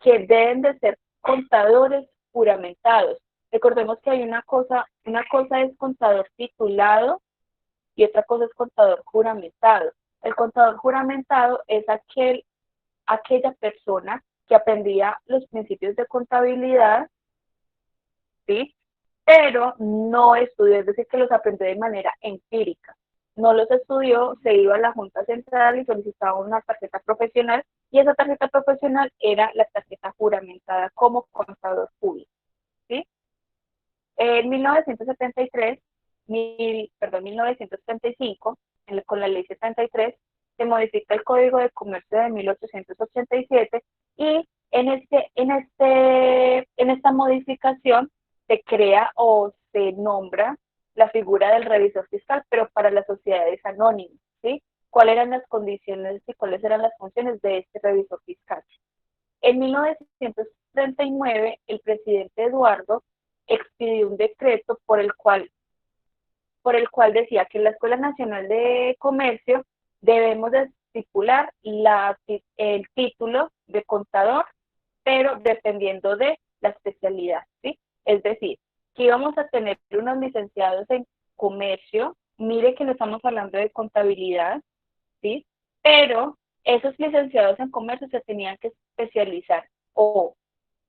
que deben de ser contadores juramentados. Recordemos que hay una cosa es contador titulado y otra cosa es contador juramentado. El contador juramentado es aquella persona que aprendía los principios de contabilidad, ¿sí? Pero no estudió, es decir, que los aprendió de manera empírica. No los estudió, se iba a la Junta Central y solicitaba una tarjeta profesional, y esa tarjeta profesional era la tarjeta juramentada como contador público, ¿sí? En 1935, con la Ley 73, se modifica el Código de Comercio de 1887 y en esta modificación se crea o se nombra la figura del revisor fiscal, pero para las sociedades anónimas, ¿sí? ¿Cuáles eran las condiciones y cuáles eran las funciones de este revisor fiscal? En 1939, el presidente Eduardo expidió un decreto por el cual decía que en la Escuela Nacional de Comercio debemos de estipular el título de contador, pero dependiendo de la especialidad, ¿sí? Es decir, que íbamos a tener unos licenciados en comercio, mire que no estamos hablando de contabilidad, ¿sí? Pero esos licenciados en comercio se tenían que especializar o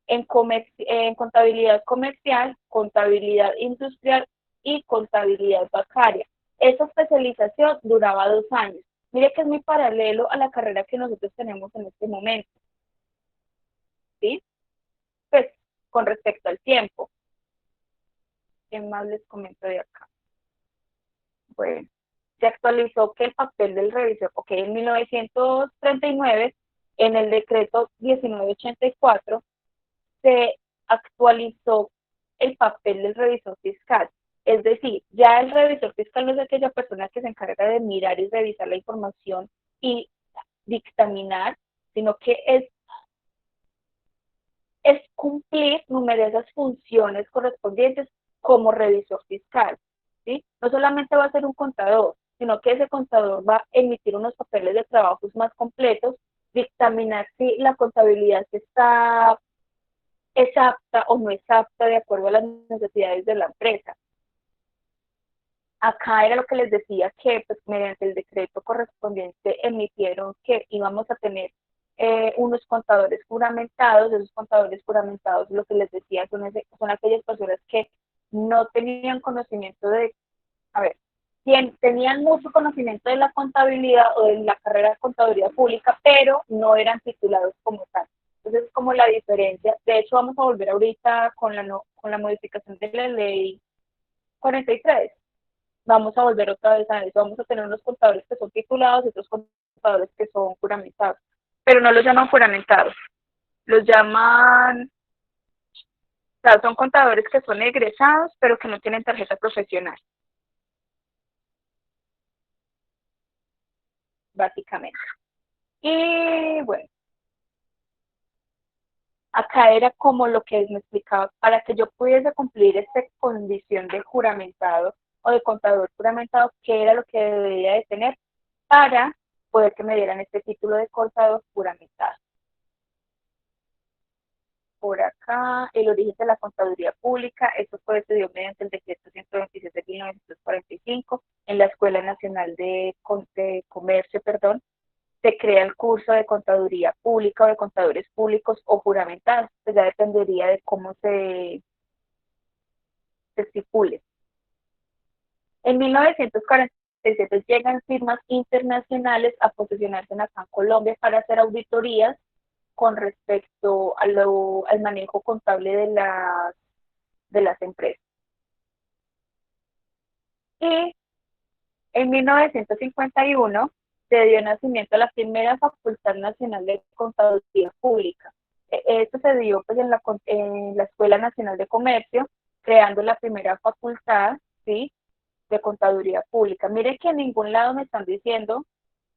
en contabilidad comercial, contabilidad industrial y contabilidad bancaria. Esa especialización duraba 2 años. Mire que es muy paralelo a la carrera que nosotros tenemos en este momento, ¿sí? Pues, con respecto al tiempo. ¿Qué más les comento de acá? Bueno, se actualizó que el papel del revisor, en 1939, en el decreto 1984, se actualizó el papel del revisor fiscal. Es decir, ya el revisor fiscal no es aquella persona que se encarga de mirar y revisar la información y dictaminar, sino que es cumplir numerosas funciones correspondientes como revisor fiscal, ¿sí? No solamente va a ser un contador, sino que ese contador va a emitir unos papeles de trabajos más completos, dictaminar si la contabilidad es apta o no es apta de acuerdo a las necesidades de la empresa. Acá era lo que les decía, que pues mediante el decreto correspondiente emitieron que íbamos a tener unos contadores juramentados. Esos contadores juramentados, lo que les decía, son aquellas personas que no tenían conocimiento tenían mucho conocimiento de la contabilidad o de la carrera de contaduría pública, pero no eran titulados como tal. Entonces, es como la diferencia. De hecho, vamos a volver ahorita con la modificación de la ley 43. Vamos a volver otra vez a eso. Vamos a tener unos contadores que son titulados y otros contadores que son juramentados. Pero no los llaman juramentados. Los llaman, o sea, son contadores que son egresados, pero que no tienen tarjeta profesional. Básicamente. Y bueno, acá era como lo que me explicaba, para que yo pudiese cumplir esta condición de juramentado o de contador juramentado, qué era lo que debería de tener para poder que me dieran este título de contador juramentado. Por acá, el origen de la contaduría pública, esto se dio mediante el decreto 127 de 1945, en la Escuela Nacional de Comercio, se crea el curso de contaduría pública o de contadores públicos o juramentados, pues ya dependería de cómo se estipule. En 1947 llegan firmas internacionales a posicionarse acá en Colombia para hacer auditorías con respecto al manejo contable de las empresas. Y en 1951 se dio nacimiento a la primera Facultad Nacional de Contaduría Pública. Esto se dio pues, en la Escuela Nacional de Comercio, creando la primera facultad, ¿sí? de contaduría pública. Mire que en ningún lado me están diciendo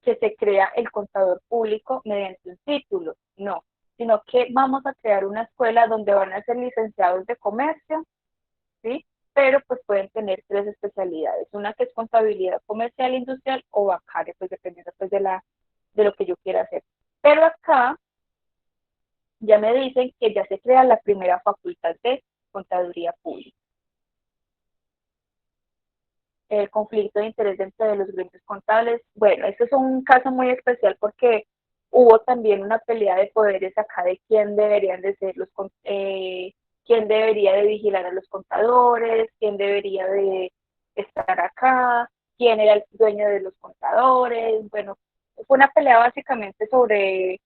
que se crea el contador público mediante un título, no, sino que vamos a crear una escuela donde van a ser licenciados de comercio, ¿sí? Pero pues pueden tener 3 especialidades, una que es contabilidad comercial, industrial o bancaria, pues dependiendo pues de lo que yo quiera hacer. Pero acá ya me dicen que ya se crea la primera facultad de contaduría pública. El conflicto de interés dentro de los gremios contables, bueno, este es un caso muy especial porque hubo también una pelea de poderes acá de quién deberían de ser quién debería de vigilar a los contadores, quién debería de estar acá, quién era el dueño de los contadores, bueno, fue una pelea básicamente sobre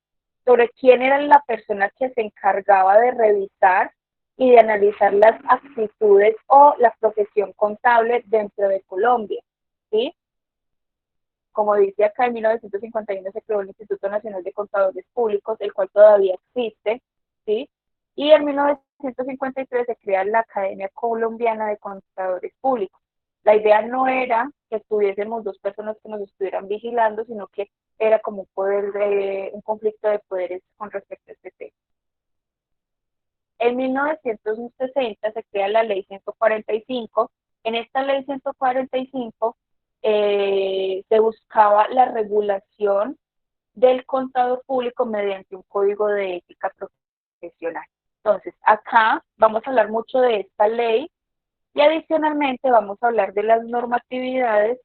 quién era la persona que se encargaba de revisar y de analizar las actitudes o la profesión contable dentro de Colombia, ¿sí? Como dice acá, en 1951 se creó el Instituto Nacional de Contadores Públicos, el cual todavía existe, ¿sí? Y en 1953 se crea la Academia Colombiana de Contadores Públicos. La idea no era que estuviésemos 2 personas que nos estuvieran vigilando, sino que era como un conflicto de poderes con respecto a este tema. En 1960 se crea la Ley 145. En esta Ley 145 se buscaba la regulación del contador público mediante un código de ética profesional. Entonces, acá vamos a hablar mucho de esta ley y adicionalmente vamos a hablar de las normatividades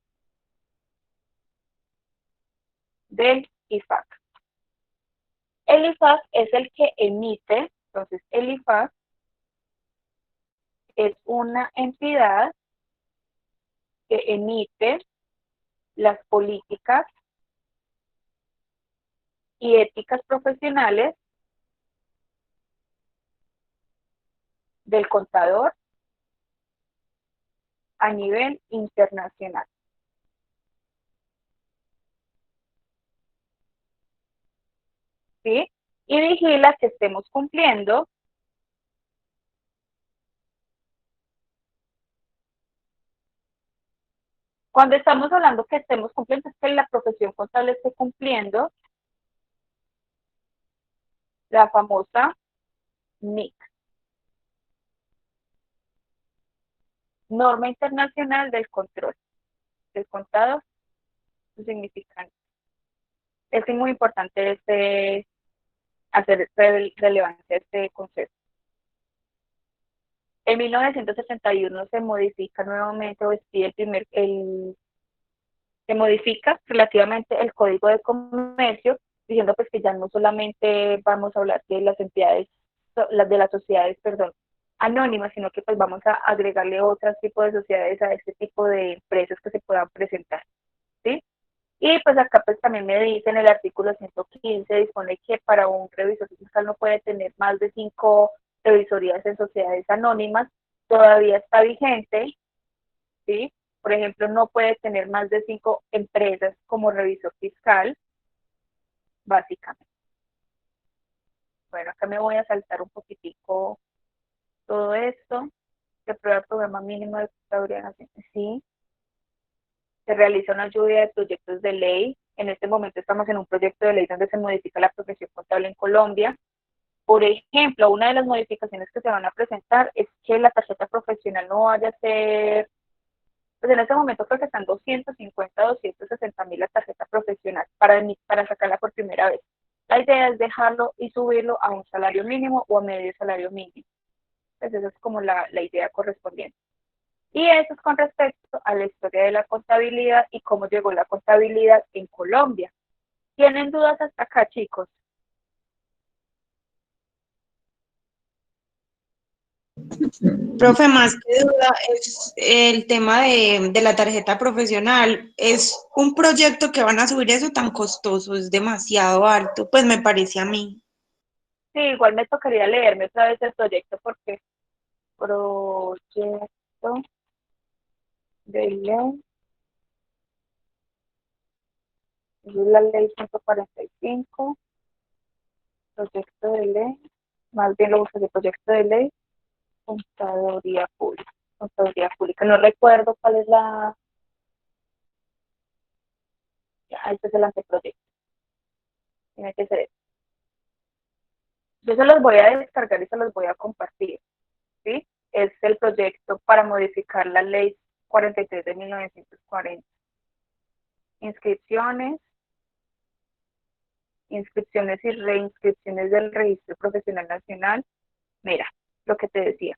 del IFAC. El IFAC es el que emite, entonces el IFAC es una entidad que emite las políticas y éticas profesionales del contador a nivel internacional. ¿Sí? Y vigila que estemos cumpliendo cuando estamos hablando que estemos cumpliendo, es que la profesión contable esté cumpliendo la famosa NIC, Norma Internacional del Control del Contador. Eso significa, es muy importante hacer relevancia este concepto. En 1971 se modifica nuevamente, se modifica relativamente el Código de Comercio, diciendo pues que ya no solamente vamos a hablar de las entidades, de las sociedades, perdón, anónimas, sino que pues vamos a agregarle otros tipos de sociedades a este tipo de empresas que se puedan presentar, ¿sí? Y pues acá pues también me dicen el artículo 115 dispone que para un revisor fiscal no puede tener más de 5 revisorías en sociedades anónimas, todavía está vigente, ¿sí? Por ejemplo, no puede tener más de 5 empresas como revisor fiscal, básicamente. Bueno, acá me voy a saltar un poquitico todo esto. Se prueba el programa mínimo de contaduría nacional, sí. Se realiza una lluvia de proyectos de ley. En este momento estamos en un proyecto de ley donde se modifica la profesión contable en Colombia. Por ejemplo, una de las modificaciones que se van a presentar es que la tarjeta profesional no vaya a ser, pues en este momento creo que están 250, 260 mil la tarjeta profesional para sacarla por primera vez. La idea es dejarlo y subirlo a un salario mínimo o a medio salario mínimo. Pues esa es como la idea correspondiente. Y eso es con respecto a la historia de la contabilidad y cómo llegó la contabilidad en Colombia. ¿Tienen dudas hasta acá, chicos? Profe, más que duda, es el tema de la tarjeta profesional. Es un proyecto que van a subir eso tan costoso, es demasiado alto, pues me parece a mí. Sí, igual me tocaría leerme otra vez el proyecto porque proyecto de ley, es la ley 145, proyecto de ley, más bien lo busco de proyecto de ley, contaduría pública. Contaduría Pública. No recuerdo cuál es la... Este es el anteproyecto. Tiene que ser este. Yo se los voy a descargar y se los voy a compartir, ¿sí? Es el proyecto para modificar la ley 43 de 1940. Inscripciones y reinscripciones del Registro Profesional Nacional. Mira, lo que te decía.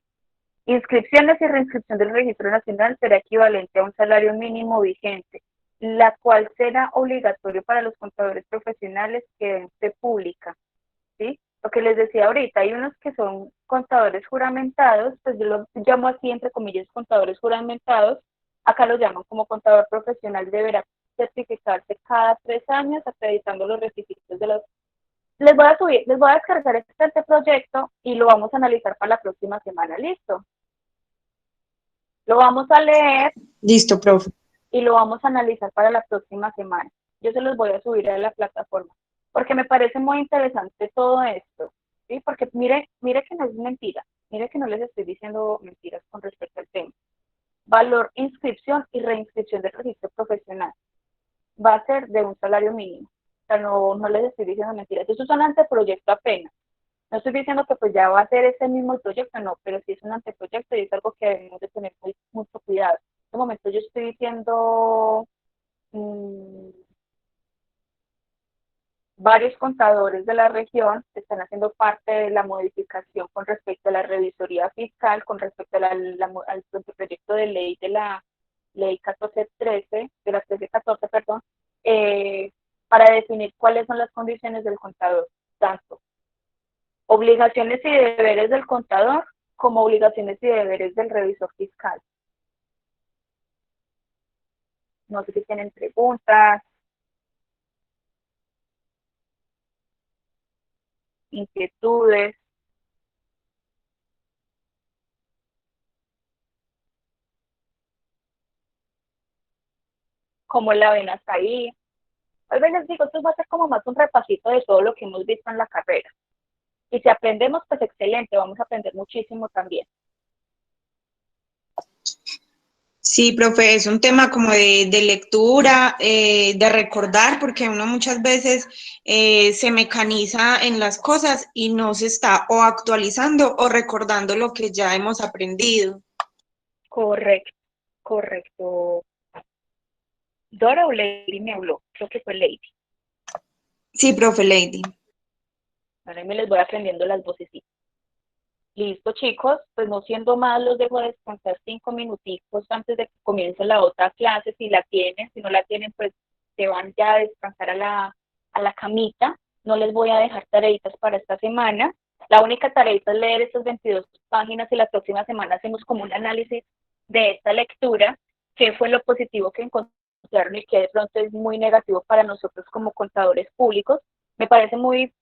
Inscripciones y reinscripción del Registro Nacional será equivalente a un salario mínimo vigente, la cual será obligatorio para los contadores profesionales que se publica, ¿sí? Lo que les decía ahorita, hay unos que son contadores juramentados, pues yo lo llamo así entre comillas contadores juramentados, acá lo llaman como contador profesional, deberá certificarse cada 3 años acreditando los requisitos de los... Les voy a descargar este proyecto y lo vamos a analizar para la próxima semana, ¿listo? Lo vamos a leer. Listo, profe. Y lo vamos a analizar para la próxima semana. Yo se los voy a subir a la plataforma, porque me parece muy interesante todo esto, ¿sí? Porque mire que no es mentira, mire que no les estoy diciendo mentiras con respecto al tema. Valor, inscripción y reinscripción del registro profesional va a ser de un salario mínimo. O sea, no les estoy diciendo mentiras. Eso es un anteproyecto apenas. No estoy diciendo que pues ya va a ser ese mismo proyecto, no, pero sí es un anteproyecto y es algo que debemos de tener mucho cuidado. En este momento yo estoy diciendo varios contadores de la región están haciendo parte de la modificación con respecto a la revisoría fiscal, con respecto al proyecto de ley de la ley 1413, de la 1314, perdón, para definir cuáles son las condiciones del contador, tanto obligaciones y deberes del contador como obligaciones y deberes del revisor fiscal. No sé si tienen preguntas, inquietudes. ¿Cómo la ven hasta ahí? A veces les digo, esto va a ser como más un repasito de todo lo que hemos visto en la carrera. Y si aprendemos, pues excelente, vamos a aprender muchísimo también. Sí, profe, es un tema como de lectura, de recordar, porque uno muchas veces se mecaniza en las cosas y no se está o actualizando o recordando lo que ya hemos aprendido. Correcto, correcto. Dora o Lady me habló, creo que fue Lady. Sí, profe, Lady. Ahora me les voy aprendiendo las vocecitas. Listo, chicos, pues no siendo más, los dejo descansar 5 minuticos antes de que comience la otra clase, si la tienen, si no la tienen, pues se van ya a descansar a la camita. No les voy a dejar tareitas para esta semana. La única tareita es leer estas 22 páginas y la próxima semana hacemos como un análisis de esta lectura, qué fue lo positivo que encontraron y qué de pronto es muy negativo para nosotros como contadores públicos. Me parece muy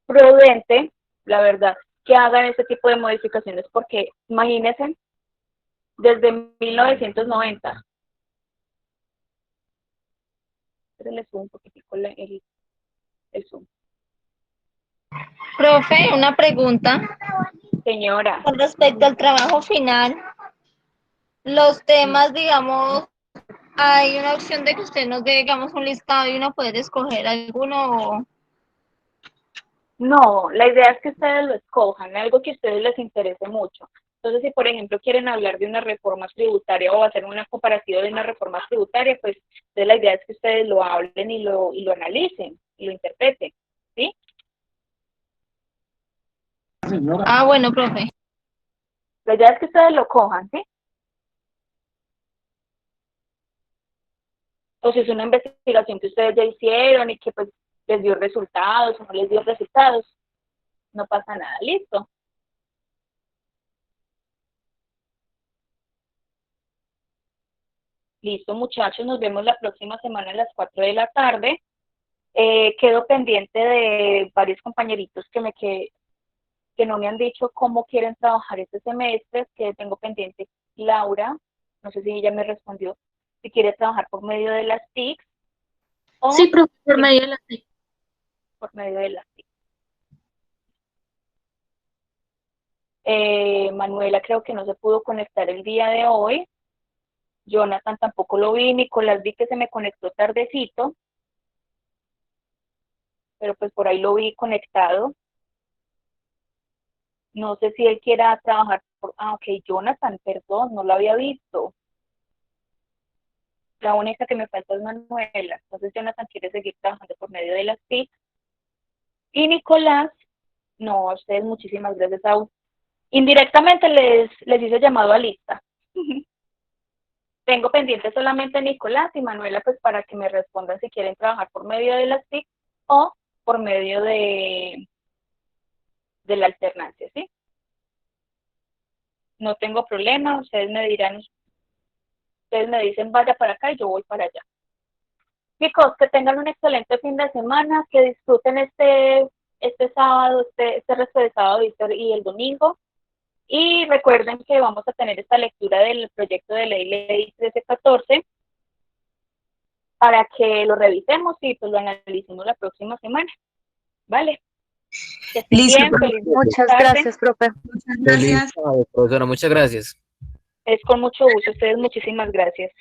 prudente, la verdad, que hagan este tipo de modificaciones, porque imagínense, desde 1990, le subo un poquitico el zoom. Profe, una pregunta. Señora. Con respecto al trabajo final, los temas, digamos, hay una opción de que usted nos dé, digamos, un listado y uno puede escoger alguno. No, la idea es que ustedes lo escojan, algo que a ustedes les interese mucho. Entonces, si por ejemplo quieren hablar de una reforma tributaria o hacer una comparativa de una reforma tributaria, pues entonces la idea es que ustedes lo hablen y lo analicen y lo interpreten, ¿sí? Ah, bueno, profe. La idea es que ustedes lo cojan, ¿sí? O si es una investigación que ustedes ya hicieron y que pues les dio resultados o no les dio resultados, no pasa nada, listo. Listo, muchachos, nos vemos la próxima semana a las 4 de la tarde. Quedo pendiente de varios compañeritos que no me han dicho cómo quieren trabajar este semestre, que tengo pendiente Laura, no sé si ella me respondió, si quiere trabajar por medio de las TICs. Sí, profe, por medio de las TIC. Por medio de las TIC. Manuela creo que no se pudo conectar el día de hoy. Jonathan tampoco lo vi. Nicolás vi que se me conectó tardecito, pero pues por ahí lo vi conectado. No sé si él quiera trabajar por... Ah, ok, Jonathan, perdón, no lo había visto. La única que me falta es Manuela. Entonces Jonathan quiere seguir trabajando por medio de las TIC. Y Nicolás, no, a ustedes muchísimas gracias. Indirectamente les hice llamado a lista. Tengo pendiente solamente a Nicolás y Manuela, pues para que me respondan si quieren trabajar por medio de las TIC o por medio de la alternancia, ¿sí? No tengo problema, ustedes me dirán, ustedes me dicen vaya para acá y yo voy para allá. Chicos, que tengan un excelente fin de semana, que disfruten este sábado, este resto de sábado y el domingo. Y recuerden que vamos a tener esta lectura del proyecto de ley 1314 para que lo revisemos y pues lo analicemos la próxima semana. ¿Vale? Que estén Listo, bien, profe. feliz Muchas tarde. gracias, profe. Muchas Feliz gracias. sábado, profesora, muchas gracias. Es con mucho gusto. Ustedes muchísimas gracias.